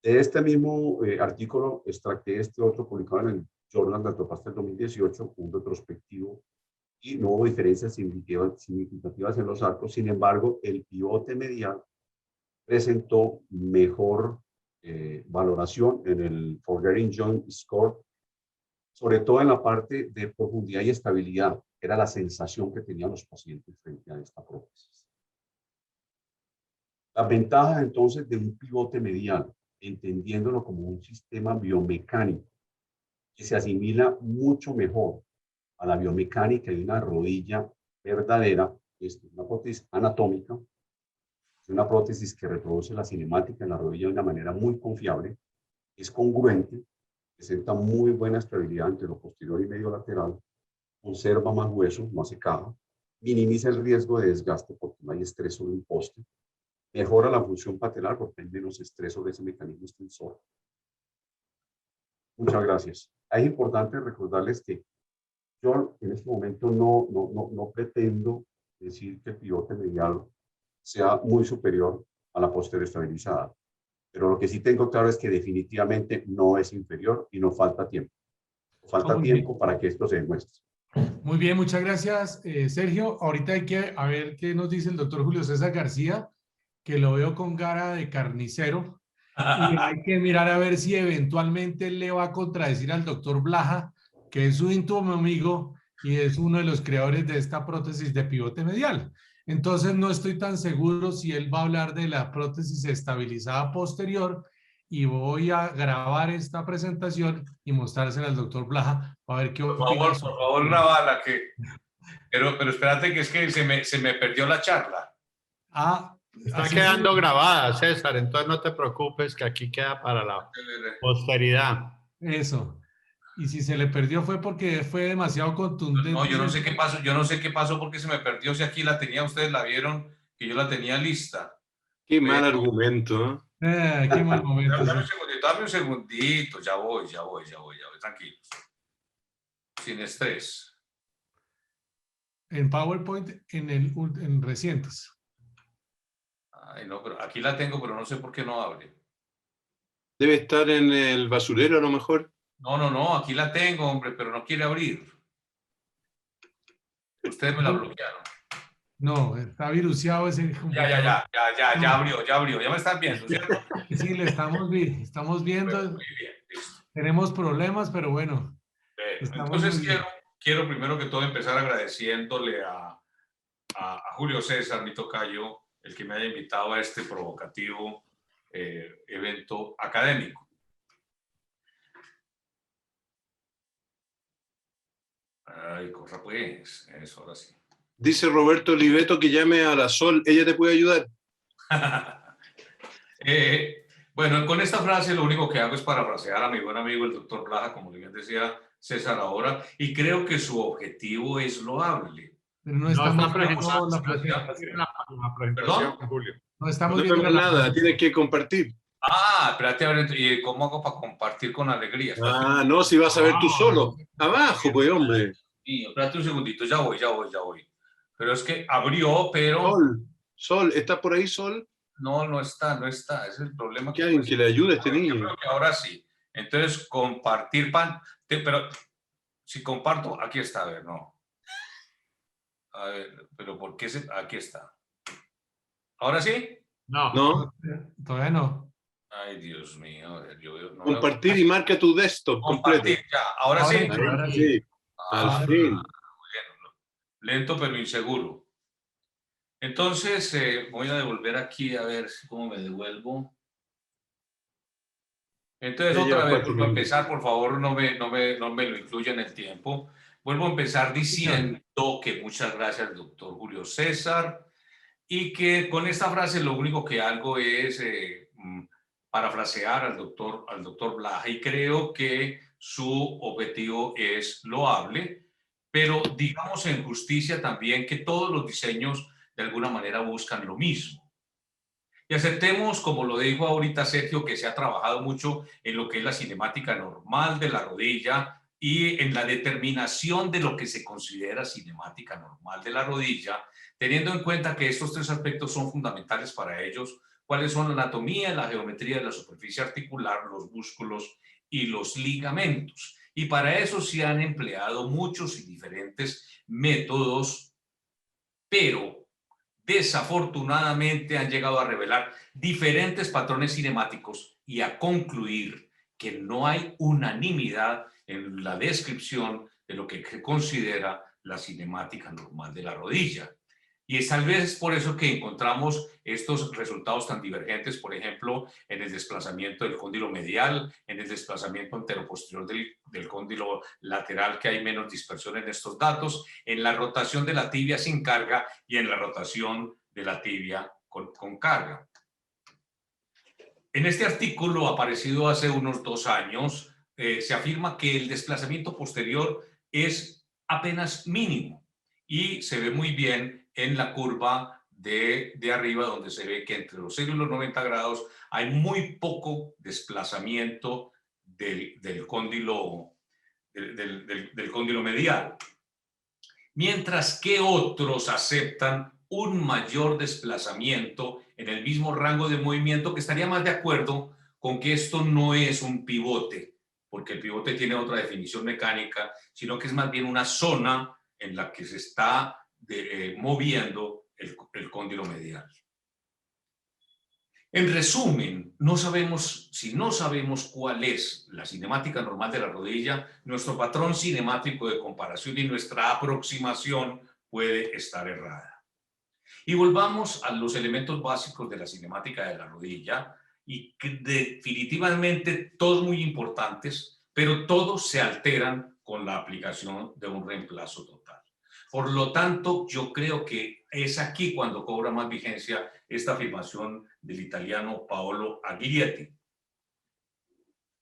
De este mismo artículo extracté este otro publicado en el Journal de Artroplastia del 2018, un retrospectivo, y no hubo diferencias significativas en los arcos. Sin embargo, el pivote medial presentó mejor valoración en el Forgetting Joint Score, sobre todo en la parte de profundidad y estabilidad. Era la sensación que tenían los pacientes frente a esta prótesis. Las ventajas entonces de un pivote medial, entendiéndolo como un sistema biomecánico que se asimila mucho mejor a la biomecánica de una rodilla verdadera. Es una prótesis anatómica, es una prótesis que reproduce la cinemática en la rodilla de una manera muy confiable, es congruente, presenta muy buena estabilidad entre lo posterior y medio lateral, conserva más hueso, no hace caja, minimiza el riesgo de desgaste porque no hay estrés sobre un poste, mejora la función patelar porque hay menos estrés sobre ese mecanismo extensor. Muchas gracias. Es importante recordarles que yo en este momento no pretendo decir que el pivote medial sea muy superior a la posterior estabilizada, pero lo que sí tengo claro es que definitivamente no es inferior y no falta tiempo. Falta tiempo para que esto se demuestre. Muy bien, muchas gracias, Sergio. Ahorita hay que a ver qué nos dice el doctor Julio César García, que lo veo con cara de carnicero, y hay que mirar a ver si eventualmente le va a contradecir al doctor Blaha, que es su íntimo amigo y es uno de los creadores de esta prótesis de pivote medial. Entonces no estoy tan seguro si él va a hablar de la prótesis estabilizada posterior, y voy a grabar esta presentación y mostrársela al doctor Blaha para ver qué opina. Por favor, Navala, que... Pero espérate, que es que se me perdió la charla. Está quedando grabada, César, entonces no te preocupes, que aquí queda para la posteridad. Eso. Y si se le perdió fue porque fue demasiado contundente. No, yo no sé qué pasó, yo no sé qué pasó porque se me perdió, si aquí la tenía, ustedes la vieron, que yo la tenía lista. Qué mal argumento, ¿eh? Qué mal momento. Dame un segundito, ya voy, tranquilos. Sin estrés. En PowerPoint, en recientes. Ay, no, pero aquí la tengo, pero no sé por qué no abre. Debe estar en el basurero a lo mejor. No, aquí la tengo, hombre, pero no quiere abrir. Ustedes me la bloquearon. No, está viruseado ese computador. Ya abrió, ya me están viendo, ¿cierto? Sí, le estamos viendo. Muy bien, listo. Tenemos problemas, pero bueno. Entonces quiero primero que todo empezar agradeciéndole a Julio César, mi tocayo, el que me haya invitado a este provocativo evento académico. Ay, corra pues, eso ahora sí. Dice Roberto Oliveto que llame a la Sol, ella te puede ayudar. Bueno, con esta frase lo único que hago es parafrasear a mi buen amigo el doctor Blaha, como bien decía César ahora, y creo que su objetivo es loable. Pero no estamos viendo la presentación. ¿Perdón? Julio. No estamos No viendo vemos nada, tienes que compartir. Espérate, a ver, ¿y cómo hago para compartir con alegría? No, si vas a ver tú solo. Abajo, pues, hombre. Sí, espérate un segundito, ya voy. Pero es que abrió, pero... Sol, ¿está por ahí, Sol? No está, ese es el problema. Que alguien que le ayude a este niño. Yo creo que ahora sí. Entonces, compartir pero si comparto, aquí está, a ver, no. A ver, pero ¿por qué aquí está? ¿Ahora sí? No. Todavía no. Ay, Dios mío. A ver, no compartir y marca tu desktop compartir, completo. ya, ahora sí. Ahora sí. Al fin. Bueno, lento pero inseguro. Entonces, voy a devolver aquí a ver cómo me devuelvo. Entonces, otra vez, vuelvo a empezar, por favor, no me lo incluya en el tiempo. Vuelvo a empezar diciendo que muchas gracias al doctor Julio César y que con esta frase lo único que hago es parafrasear al doctor Blaha, y creo que su objetivo es loable, pero digamos en justicia también que todos los diseños de alguna manera buscan lo mismo. Y aceptemos, como lo dijo ahorita Sergio, que se ha trabajado mucho en lo que es la cinemática normal de la rodilla y en la determinación de lo que se considera cinemática normal de la rodilla, teniendo en cuenta que estos tres aspectos son fundamentales para ellos, cuáles son la anatomía, la geometría de la superficie articular, los músculos y los ligamentos. Y para eso se han empleado muchos y diferentes métodos, pero desafortunadamente han llegado a revelar diferentes patrones cinemáticos y a concluir que no hay unanimidad en la descripción de lo que se considera la cinemática normal de la rodilla. Y es tal vez por eso que encontramos estos resultados tan divergentes, por ejemplo, en el desplazamiento del cóndilo medial, en el desplazamiento anteroposterior del cóndilo lateral, que hay menos dispersión en estos datos, en la rotación de la tibia sin carga y en la rotación de la tibia con carga. En este artículo aparecido hace unos 2 años, se afirma que el desplazamiento posterior es apenas mínimo y se ve muy bien en la curva de arriba, donde se ve que entre los 0 y los 90 grados hay muy poco desplazamiento del cóndilo medial. Mientras que otros aceptan un mayor desplazamiento en el mismo rango de movimiento, que estaría más de acuerdo con que esto no es un pivote, porque el pivote tiene otra definición mecánica, sino que es más bien una zona en la que se está moviendo el cóndilo medial. En resumen, si no sabemos cuál es la cinemática normal de la rodilla, nuestro patrón cinemático de comparación y nuestra aproximación puede estar errada. Y volvamos a los elementos básicos de la cinemática de la rodilla, y que definitivamente todos muy importantes, pero todos se alteran con la aplicación de un reemplazo total. Por lo tanto, yo creo que es aquí cuando cobra más vigencia esta afirmación del italiano Paolo Aglietti.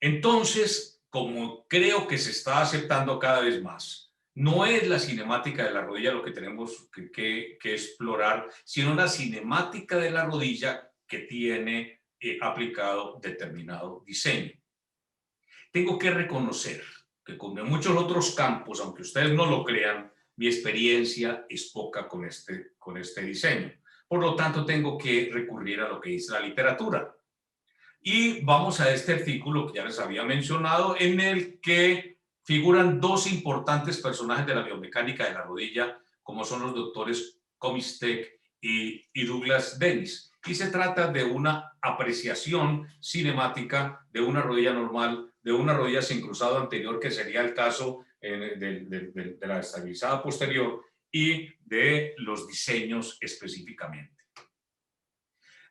Entonces, como creo que se está aceptando cada vez más, no es la cinemática de la rodilla lo que tenemos que explorar, sino la cinemática de la rodilla que tiene aplicado determinado diseño. Tengo que reconocer que como en muchos otros campos, aunque ustedes no lo crean, mi experiencia es poca con este diseño. Por lo tanto, tengo que recurrir a lo que dice la literatura. Y vamos a este artículo que ya les había mencionado, en el que figuran dos importantes personajes de la biomecánica de la rodilla, como son los doctores Comistek y Douglas Dennis. Y se trata de una apreciación cinemática de una rodilla normal, de una rodilla sin cruzado anterior, que sería el caso de la estabilizada posterior, y de los diseños específicamente.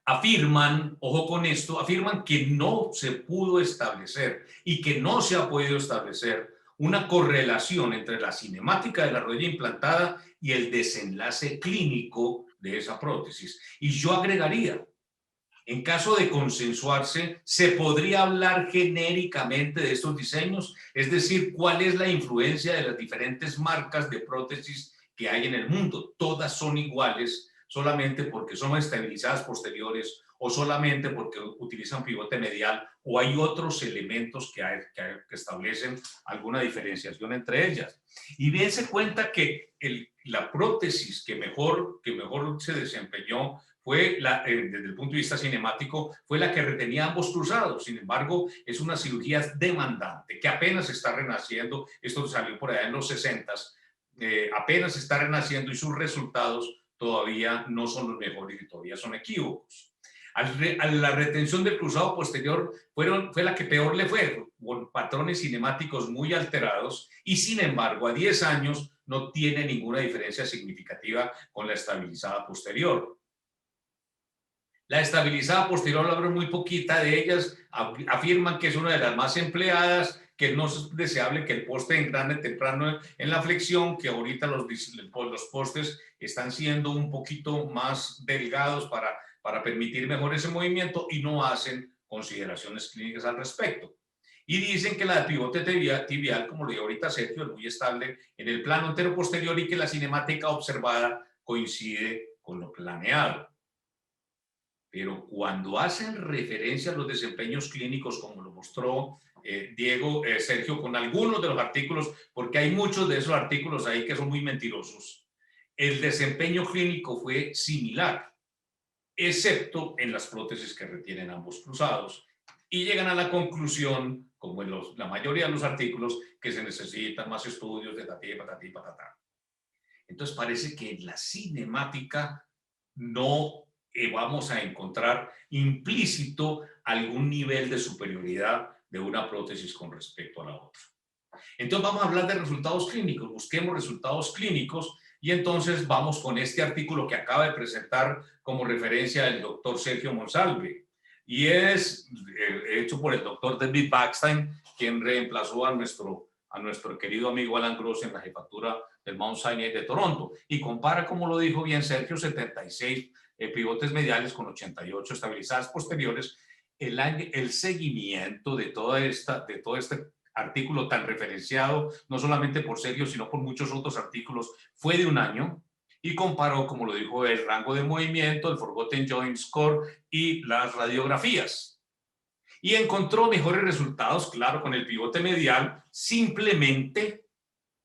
Afirman, ojo con esto, afirman que no se pudo establecer y que no se ha podido establecer una correlación entre la cinemática de la rodilla implantada y el desenlace clínico de esa prótesis. Y yo agregaría, en caso de consensuarse, se podría hablar genéricamente de estos diseños, es decir, cuál es la influencia de las diferentes marcas de prótesis que hay en el mundo. Todas son iguales, solamente porque son estabilizadas posteriores o solamente porque utilizan pivote medial, o hay otros elementos que establecen alguna diferenciación entre ellas. Y dense cuenta que la prótesis que mejor se desempeñó fue desde el punto de vista cinemático, fue la que retenía ambos cruzados. Sin embargo, es una cirugía demandante que apenas está renaciendo. Esto salió por allá en los 60s. Apenas está renaciendo y sus resultados todavía no son los mejores y todavía son equívocos. A la retención del cruzado posterior fue la que peor le fue, con patrones cinemáticos muy alterados, y sin embargo a 10 años no tiene ninguna diferencia significativa con la estabilizada posterior. La estabilizada posterior, hablo muy poquita de ellas, afirman que es una de las más empleadas, que no es deseable que el poste engrane temprano en la flexión, que ahorita los postes están siendo un poquito más delgados para permitir mejor ese movimiento, y no hacen consideraciones clínicas al respecto. Y dicen que la de pivote tibial, como lo dijo ahorita Sergio, es muy estable en el plano entero posterior y que la cinemática observada coincide con lo planeado. Pero cuando hacen referencia a los desempeños clínicos, como lo mostró Sergio, con algunos de los artículos, porque hay muchos de esos artículos ahí que son muy mentirosos, el desempeño clínico fue similar, excepto en las prótesis que retienen ambos cruzados, y llegan a la conclusión, como en la mayoría de los artículos, que se necesitan más estudios de tatí, patatí, patatá. Entonces parece que en la cinemática no vamos a encontrar implícito algún nivel de superioridad de una prótesis con respecto a la otra. Entonces vamos a hablar de resultados clínicos, busquemos resultados clínicos, y entonces vamos con este artículo que acaba de presentar como referencia el doctor Sergio Monsalve, y es hecho por el doctor David Backstein, quien reemplazó a nuestro querido amigo Alan Gross en la jefatura del Mount Sinai de Toronto, y compara, como lo dijo bien Sergio, 76 pivotes mediales con 88 estabilizadas posteriores. El seguimiento de todo este artículo tan referenciado, no solamente por Sergio, sino por muchos otros artículos, fue de un año, y comparó, como lo dijo, el rango de movimiento, el Forgotten Joint Score y las radiografías. Y encontró mejores resultados, claro, con el pivote medial, simplemente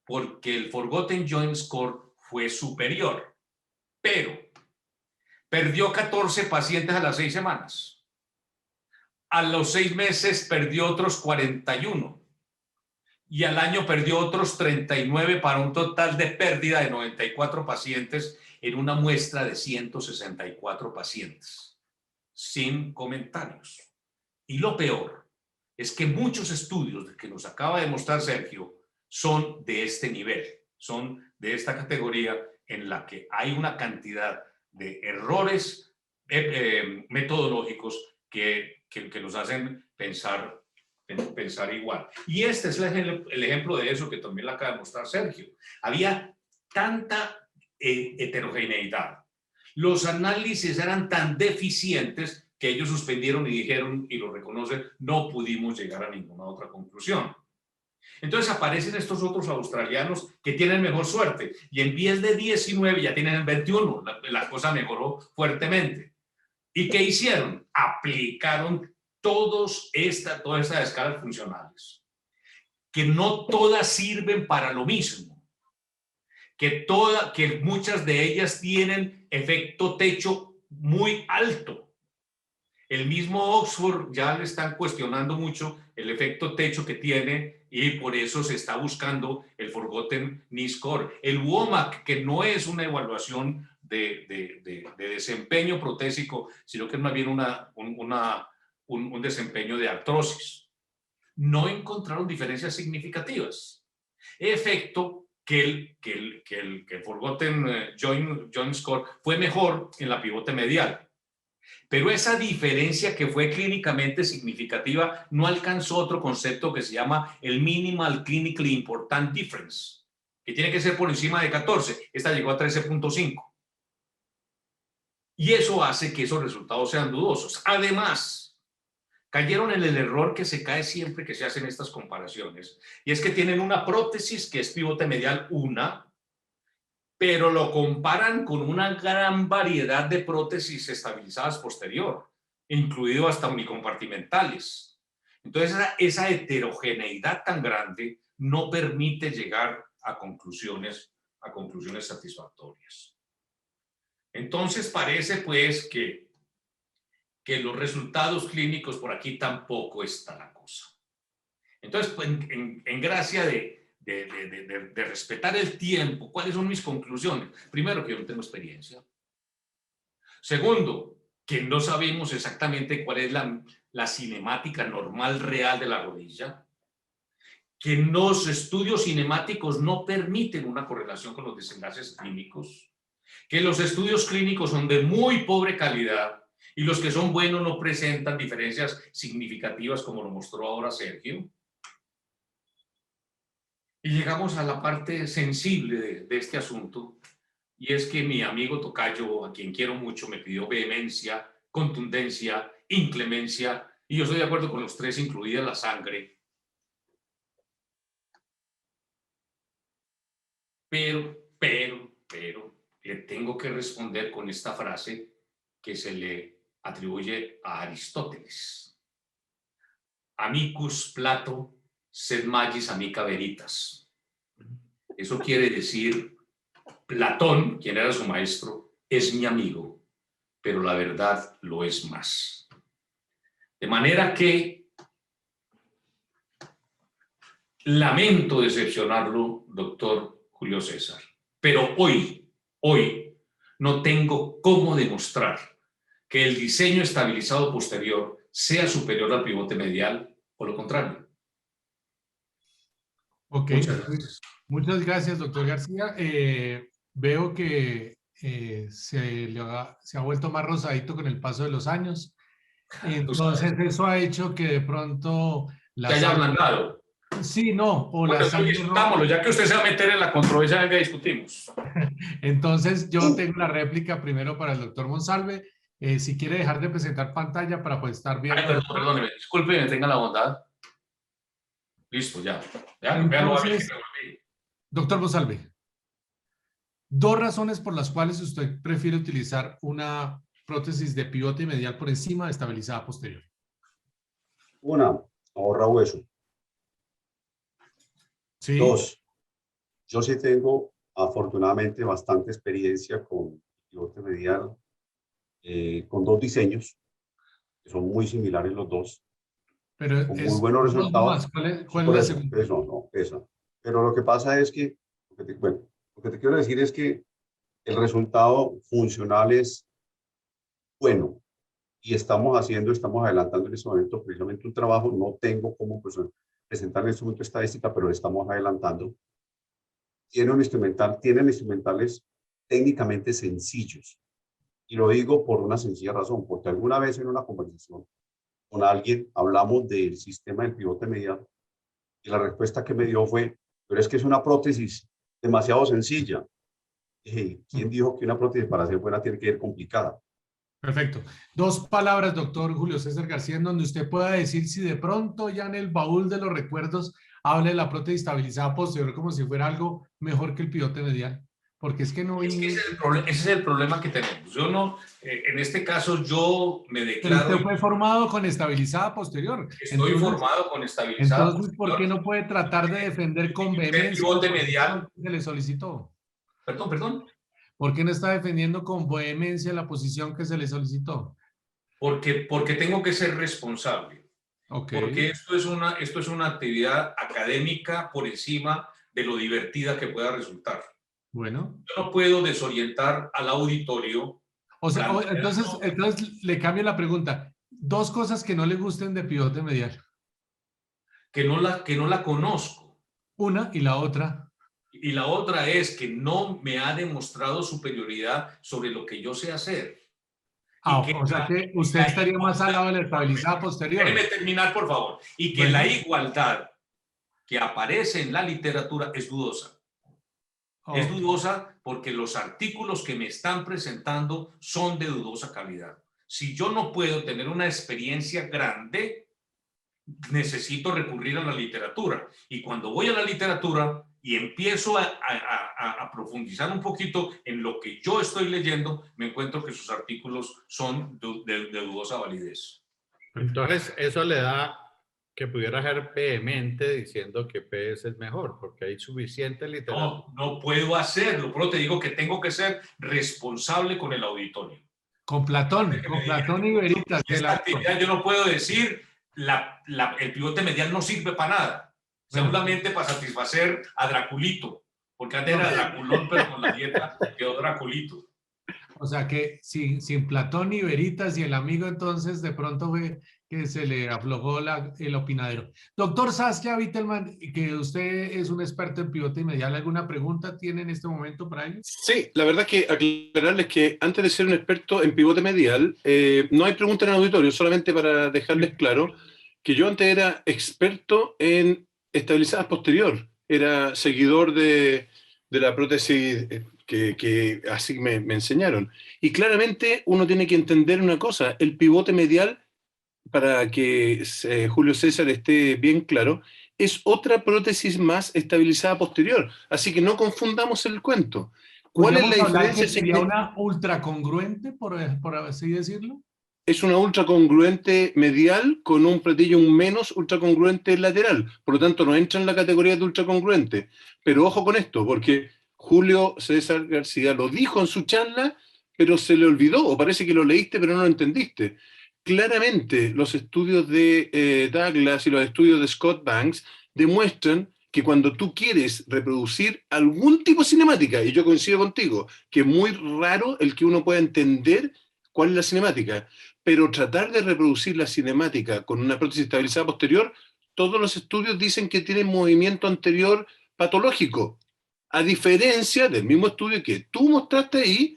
porque el Forgotten Joint Score fue superior. Pero perdió 14 pacientes a las 6 semanas. A los 6 meses perdió otros 41. Y al año perdió otros 39, para un total de pérdida de 94 pacientes en una muestra de 164 pacientes. sin comentarios. Y lo peor es que muchos estudios que nos acaba de mostrar Sergio son de este nivel, son de esta categoría en la que hay una cantidad de errores metodológicos que nos hacen pensar igual. Y este es el ejemplo de eso que también le acaba de mostrar Sergio. Había tanta heterogeneidad. Los análisis eran tan deficientes que ellos suspendieron y dijeron, y lo reconocen, no pudimos llegar a ninguna otra conclusión. Entonces aparecen estos otros australianos que tienen mejor suerte y en vez de 19 ya tienen 21. La cosa mejoró fuertemente. ¿Y qué hicieron? Aplicaron todas estas escalas funcionales, que no todas sirven para lo mismo, que muchas de ellas tienen efecto techo muy alto. El mismo Oxford ya le están cuestionando mucho el efecto techo que tiene y por eso se está buscando el Forgotten Knee Score. El WOMAC, que no es una evaluación de desempeño protésico, sino que es más bien un desempeño de artrosis. No encontraron diferencias significativas. Efecto que el Forgotten Joint Score fue mejor en la pivote medial. Pero esa diferencia que fue clínicamente significativa no alcanzó otro concepto que se llama el Minimal Clinically Important Difference, que tiene que ser por encima de 14. Esta llegó a 13.5. Y eso hace que esos resultados sean dudosos. Además, cayeron en el error que se cae siempre que se hacen estas comparaciones, y es que tienen una prótesis que es pivote medial 1, pero lo comparan con una gran variedad de prótesis estabilizadas posterior, incluido hasta unicompartimentales. Entonces, esa heterogeneidad tan grande no permite llegar a conclusiones satisfactorias. Entonces, parece pues que los resultados clínicos por aquí tampoco está la cosa. Entonces, pues, en gracia de respetar el tiempo, ¿cuáles son mis conclusiones? Primero, que yo no tengo experiencia. Segundo, que no sabemos exactamente cuál es la cinemática normal real de la rodilla. Que los estudios cinemáticos no permiten una correlación con los desenlaces clínicos. Que los estudios clínicos son de muy pobre calidad y los que son buenos no presentan diferencias significativas como lo mostró ahora Sergio. Y llegamos a la parte sensible de este asunto, y es que mi amigo tocayo, a quien quiero mucho, me pidió vehemencia, contundencia, inclemencia, y yo estoy de acuerdo con los tres, incluida la sangre. Pero, le tengo que responder con esta frase que se le atribuye a Aristóteles. Amicus Plato, sed magis amica veritas. Eso quiere decir, Platón, quien era su maestro, es mi amigo, pero la verdad lo es más. De manera que lamento decepcionarlo, doctor Julio César, pero hoy no tengo cómo demostrar que el diseño estabilizado posterior sea superior al pivote medial o lo contrario. Ok, Muchas gracias. Muchas gracias, doctor García. Veo que se ha vuelto más rosadito con el paso de los años. Entonces, eso ha hecho que de pronto... Que haya ablandado. Sí, no. O bueno, discutámoslo, ya que usted se va a meter en la controversia que discutimos. Entonces, yo tengo la réplica primero para el doctor Monsalve. Si quiere dejar de presentar pantalla para pues estar viendo... Ay, perdóneme, discúlpeme, tenga la bondad. Listo, ya. Entonces, doctor Monsalve, dos razones por las cuales usted prefiere utilizar una prótesis de pivote medial por encima de estabilizada posterior. Una, ahorra hueso. ¿Sí? Dos, yo sí tengo afortunadamente bastante experiencia con pivote medial, con dos diseños, que son muy similares los dos. Pero con muy buenos resultados. ¿Cuál es la segunda? Esa. Pero lo que pasa es que, lo que te quiero decir es que el resultado funcional es bueno. y estamos adelantando en este momento precisamente un trabajo, no tengo cómo pues, presentar en este momento estadística, pero lo estamos adelantando. Tienen instrumentales técnicamente sencillos. Y lo digo por una sencilla razón, porque alguna vez en una conversación con alguien hablamos del sistema del pivote medial y la respuesta que me dio fue, pero es que es una prótesis demasiado sencilla. ¿Quién dijo que una prótesis para ser buena tiene que ser complicada? Perfecto. 2 palabras, doctor Julio César García, en donde usted pueda decir si de pronto ya en el baúl de los recuerdos habla de la prótesis estabilizada posterior como si fuera algo mejor que el pivote medial. Porque es que no... Es que ese es el problema que tenemos. Yo no, en este caso yo me declaro... Pero usted fue formado con estabilizada posterior. Estoy formado con estabilizada entonces, ¿por qué no puede tratar de defender con vehemencia el pivote medial que le solicitó? Perdón. ¿Por qué no está defendiendo con vehemencia la posición que se le solicitó? Porque tengo que ser responsable. Okay. Porque esto es una actividad académica por encima de lo divertida que pueda resultar. Bueno. Yo no puedo desorientar al auditorio. O sea, entonces le cambio la pregunta. 2 cosas que no le gusten de pivote medial. Que no la conozco. Una, y la otra. Y la otra es que no me ha demostrado superioridad sobre lo que yo sé hacer. O sea que usted estaría más al lado de la estabilizada posterior. Déjeme terminar, por favor. Y que la igualdad que aparece en la literatura es dudosa. Es dudosa porque los artículos que me están presentando son de dudosa calidad. Si yo no puedo tener una experiencia grande, necesito recurrir a la literatura. Y cuando voy a la literatura y empiezo a profundizar un poquito en lo que yo estoy leyendo, me encuentro que sus artículos son de dudosa validez. Entonces, eso le da que pudiera ser vehemente diciendo que PS es mejor, porque hay suficiente literatura. No puedo hacerlo, pero te digo que tengo que ser responsable con el auditorio. Con Platón y Veritas. Esta actividad yo no puedo decir el pivote medial no sirve para nada, seguramente para satisfacer a Draculito, porque antes era Draculón, pero con la dieta quedó Draculito. O sea que sin Platón y Veritas y el amigo, entonces de pronto fue que se le aflojó el opinadero. Doctor Saskia Bittelman, que usted es un experto en pivote medial, ¿alguna pregunta tiene en este momento para ellos? Sí, la verdad que aclararles que antes de ser un experto en pivote medial, no hay pregunta en el auditorio, solamente para dejarles claro que yo antes era experto en estabilizada posterior, era seguidor de la prótesis que así me enseñaron. Y claramente uno tiene que entender una cosa, el pivote medial, para que Julio César esté bien claro, es otra prótesis más estabilizada posterior. Así que no confundamos el cuento. ¿Cuál es la diferencia? ¿Sería una ultracongruente, por así decirlo? Es una ultracongruente medial con un platillo menos ultracongruente lateral. Por lo tanto, no entra en la categoría de ultracongruente. Pero ojo con esto, porque Julio César García lo dijo en su charla, pero se le olvidó, o parece que lo leíste, pero no lo entendiste. Claramente, los estudios de Douglas y los estudios de Scott Banks demuestran que cuando tú quieres reproducir algún tipo de cinemática, y yo coincido contigo, que es muy raro el que uno pueda entender cuál es la cinemática, pero tratar de reproducir la cinemática con una prótesis estabilizada posterior, todos los estudios dicen que tiene movimiento anterior patológico, a diferencia del mismo estudio que tú mostraste ahí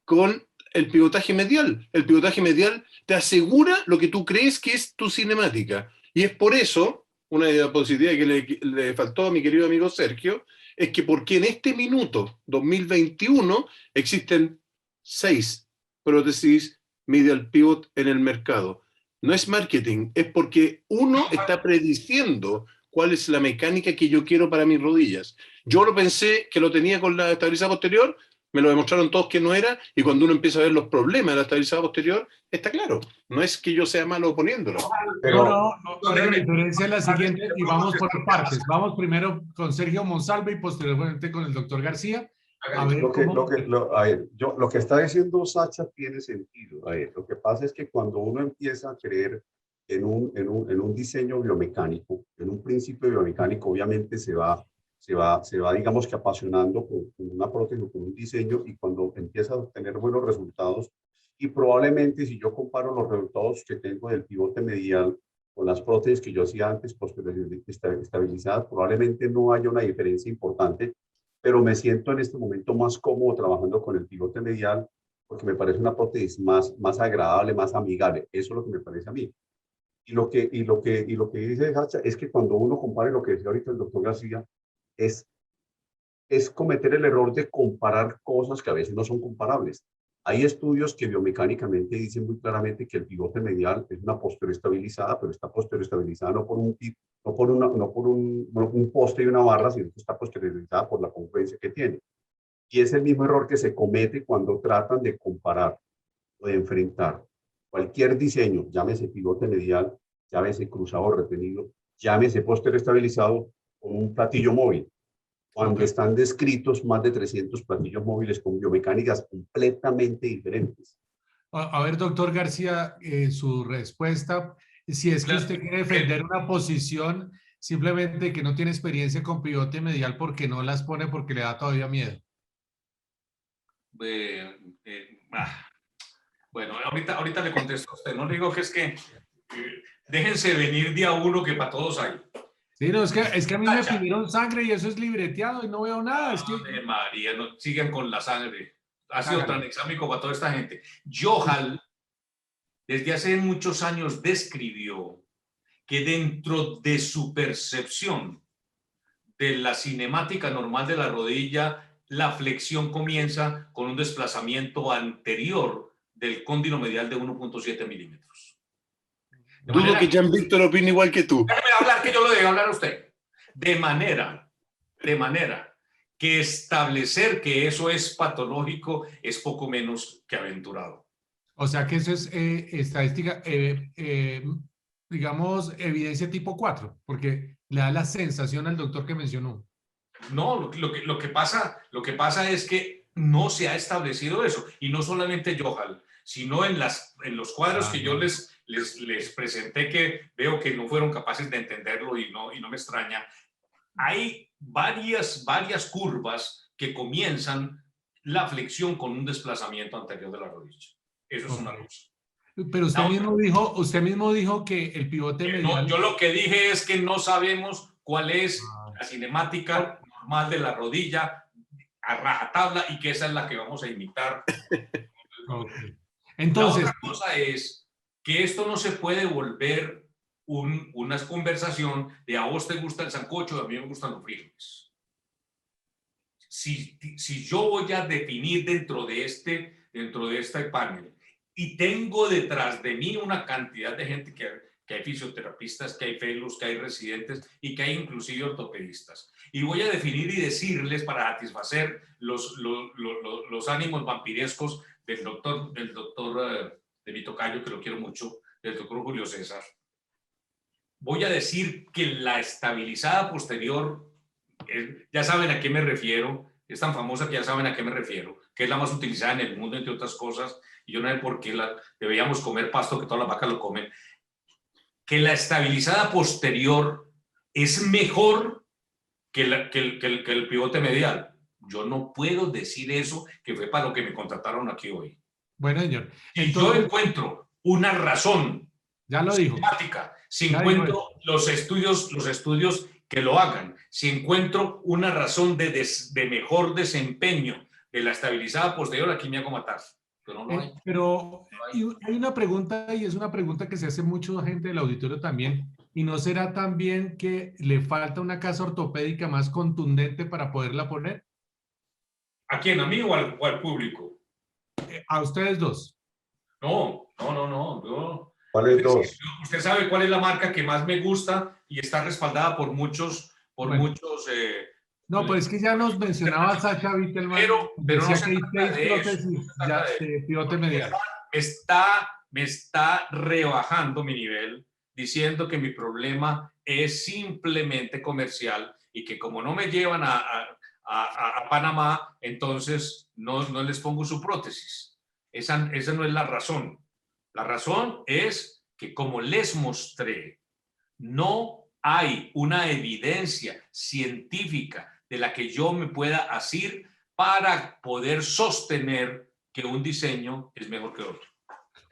con el pivotaje medial. El pivotaje medial te asegura lo que tú crees que es tu cinemática. Y es por eso, una diapositiva que le faltó a mi querido amigo Sergio, es que porque en este minuto 2021 existen 6 prótesis medial pivot en el mercado. No es marketing, es porque uno está prediciendo cuál es la mecánica que yo quiero para mis rodillas. Yo lo pensé que lo tenía con la estabilizada posterior, me lo demostraron todos que no era, y cuando uno empieza a ver los problemas de la estabilizada posterior, está claro, no es que yo sea malo poniéndolo. Pero la diferencia es la siguiente, y vamos por partes. Vamos primero con Sergio Monsalve y posteriormente con el doctor García. A ver, lo que está diciendo Sacha tiene sentido. Lo que pasa es que cuando uno empieza a creer en un diseño biomecánico, en un principio biomecánico, obviamente se va, digamos que apasionando con una prótesis, con un diseño, y cuando empieza a obtener buenos resultados, Y probablemente si yo comparo los resultados que tengo del pivote medial con las prótesis que yo hacía antes, posteriormente estabilizadas, probablemente no haya una diferencia importante, pero me siento en este momento más cómodo trabajando con el pivote medial porque me parece una prótesis más agradable, más amigable. Eso es lo que me parece a mí. Y lo que dice Hacha es que cuando uno compare lo que decía ahorita el doctor García, es cometer el error de comparar cosas que a veces no son comparables. Hay estudios que biomecánicamente dicen muy claramente que el pivote medial es una posterior estabilizada, pero está posterior estabilizada no por un poste y una barra, sino que está posteriorizada por la congruencia que tiene. Y es el mismo error que se comete cuando tratan de comparar o de enfrentar cualquier diseño, llámese pivote medial, llámese cruzado retenido, llámese posterior estabilizado con un platillo móvil. Cuando están descritos más de 300 platillos móviles con biomecánicas completamente diferentes. A ver, doctor García, su respuesta, si es que usted quiere defender una posición simplemente que no tiene experiencia con pivote medial porque no las pone porque le da todavía miedo. Bueno, ahorita le contesto a usted. No digo que es que déjense venir día uno que para todos hay. Sí, no, es que a mí me pidieron sangre y eso es libreteado y no veo nada. Es que... María, no sigan con la sangre. Ha sido tan exámico para toda esta gente. Johal, desde hace muchos años, describió que dentro de su percepción de la cinemática normal de la rodilla, la flexión comienza con un desplazamiento anterior del cóndilo medial de 1.7 milímetros. Dudo que Jean Víctor opine igual que tú. Déjeme hablar, que yo lo deje hablar a usted. De manera que establecer que eso es patológico es poco menos que aventurado. O sea que eso es estadística, digamos, evidencia tipo 4, porque le da la sensación al doctor que mencionó. No, lo que pasa es que no se ha establecido eso. Y no solamente Johal, sino en los cuadros que yo les presenté, que veo que no fueron capaces de entenderlo y no me extraña. Hay varias curvas que comienzan la flexión con un desplazamiento anterior de la rodilla. Eso es una cosa. Pero usted mismo dijo que el pivote medial... No, yo lo que dije es que no sabemos cuál es la cinemática normal de la rodilla a rajatabla y que esa es la que vamos a imitar. Okay. Entonces, la otra cosa es que esto no se puede volver una conversación de a vos te gusta el sancocho y a mí me gustan los frijoles. Si yo voy a definir dentro de este panel y tengo detrás de mí una cantidad de gente que hay fisioterapistas, que hay fellows, que hay residentes y que hay inclusive ortopedistas. Y voy a definir y decirles para satisfacer los ánimos vampirescos del doctor de mi tocayo, que lo quiero mucho, del doctor Julio César. Voy a decir que la estabilizada posterior, ya saben a qué me refiero, es tan famosa que ya saben a qué me refiero, que es la más utilizada en el mundo, entre otras cosas, y yo no sé por qué deberíamos comer pasto que todas las vacas lo comen, que la estabilizada posterior es mejor que el pivote medial. Yo no puedo decir eso, que fue para lo que me contrataron aquí hoy. Bueno, señor. Entonces, yo encuentro una razón ya lo dijo. sistemática, si encuentro los estudios que lo hagan, si encuentro una razón de mejor desempeño de la estabilizada posterior, aquí me hago matar. Pero no lo hay. Pero hay una pregunta, y es una pregunta que se hace mucha gente del auditorio también, ¿y no será también que le falta una casa ortopédica más contundente para poderla poner? ¿A quién? ¿A mí o al público? A ustedes dos. No. Yo, ¿Cuáles dos? Usted sabe cuál es la marca que más me gusta y está respaldada por muchos. No, pero es que ya nos mencionaba Sacha Wittelman. Pero no se trata de prótesis ya de pivote medial. Me está rebajando mi nivel, diciendo que mi problema es simplemente comercial y que como no me llevan a Panamá, entonces no les pongo su prótesis. Esa no es la razón. La razón es que, como les mostré, no hay una evidencia científica de la que yo me pueda asir para poder sostener que un diseño es mejor que otro.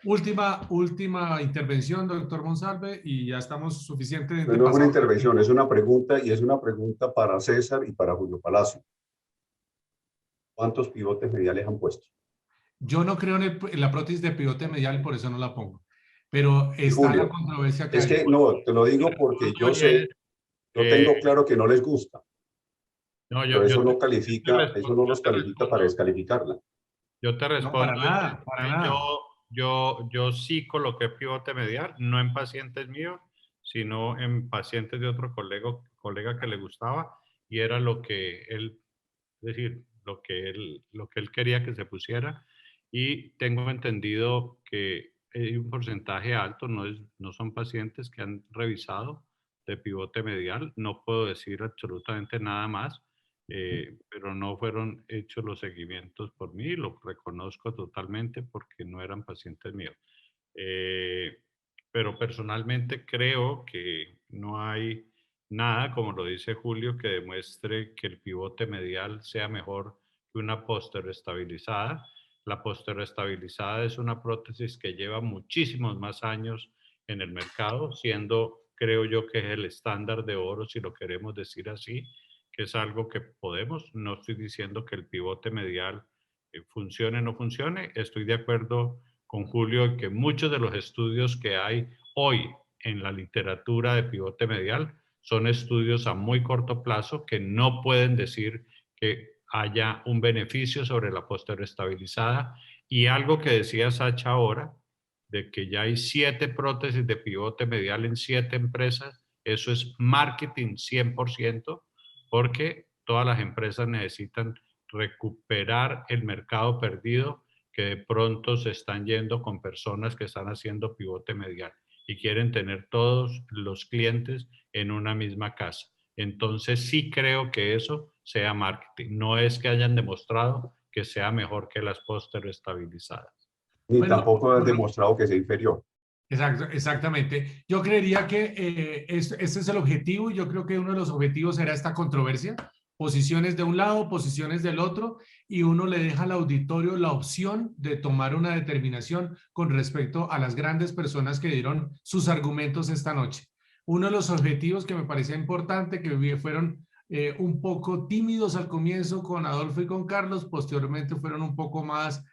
Última intervención, doctor Monsalve, y ya estamos suficientemente No es una pasados. intervención, es una pregunta, y es una pregunta para César y para Julio Palacio. ¿Cuántos pivotes mediales han puesto? Yo no creo en la prótesis de pivote medial y por eso no la pongo. Pero Y está la Julio, controversia que es hay. que no, te lo digo porque yo sé, yo Eh, tengo claro que no les gusta, no, pero eso no yo califica, eso no yo los te califica para respondo. descalificarla. Yo te No, respondo. para nada, para nada. Yo sí coloqué pivote medial, no en pacientes míos, sino en pacientes de otro colega que le gustaba, y era lo que él, es decir, lo que él quería que se pusiera. Y tengo entendido que hay un porcentaje alto, no son pacientes que han revisado de pivote medial. No puedo decir absolutamente nada más, pero no fueron hechos los seguimientos por mí, lo reconozco totalmente porque no eran pacientes míos. Pero personalmente creo que no hay nada, como lo dice Julio, que demuestre que el pivote medial sea mejor que una posteroestabilizada. La posteroestabilizada es una prótesis que lleva muchísimos más años en el mercado, siendo, creo yo, que es el estándar de oro, si lo queremos decir así, que es algo que podemos. No estoy diciendo que el pivote medial funcione o no funcione. Estoy de acuerdo con Julio en que muchos de los estudios que hay hoy en la literatura de pivote medial son estudios a muy corto plazo que no pueden decir que haya un beneficio sobre la posteroestabilizada. Y algo que decía Sacha ahora, de que ya hay 7 prótesis de pivote medial en 7 empresas, eso es marketing 100%, porque todas las empresas necesitan recuperar el mercado perdido que de pronto se están yendo con personas que están haciendo pivote medial y quieren tener todos los clientes en una misma casa. Entonces sí creo que eso sea marketing. No es que hayan demostrado que sea mejor que las posteroestabilizadas. Ni Bueno, tampoco han demostrado que sea inferior. Exactamente. Yo creería que este es el objetivo y yo creo que uno de los objetivos era esta controversia, posiciones de un lado, posiciones del otro, y uno le deja al auditorio la opción de tomar una determinación con respecto a las grandes personas que dieron sus argumentos esta noche. Uno de los objetivos que me parecía importante, que fueron un poco tímidos al comienzo con Adolfo y con Carlos, posteriormente fueron un poco más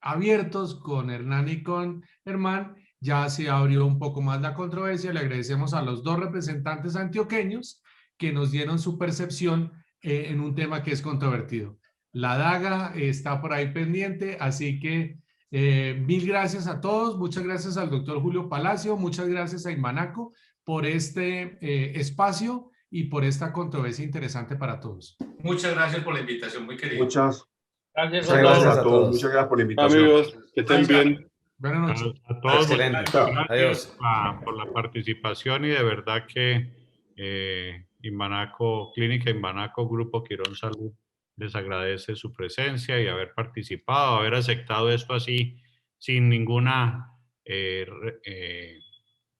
abiertos con Hernán y con Germán. Ya se abrió un poco más la controversia. Le agradecemos a los 2 representantes antioqueños que nos dieron su percepción en un tema que es controvertido. La daga está por ahí pendiente, así que mil gracias a todos. Muchas gracias al doctor Julio Palacio, muchas gracias a Inbanaco por este espacio y por esta controversia interesante para todos. Muchas gracias por la invitación, muy querido. Muchas Gracias gracias a a todos. Muchas gracias por la invitación. Amigos, que estén bien. Buenas noches. A todos, Excelente. gracias Adiós. por la participación, y de verdad que Inbanaco, Clínica Inbanaco, Grupo Quirón Salud, les agradece su presencia y haber participado, haber aceptado esto así, sin ninguna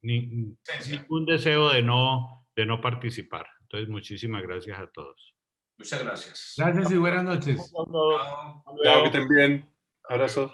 ningún deseo de no participar. Entonces, muchísimas gracias a todos. Muchas gracias. Gracias y buenas noches. Chao. Chao, que estén bien. Abrazos.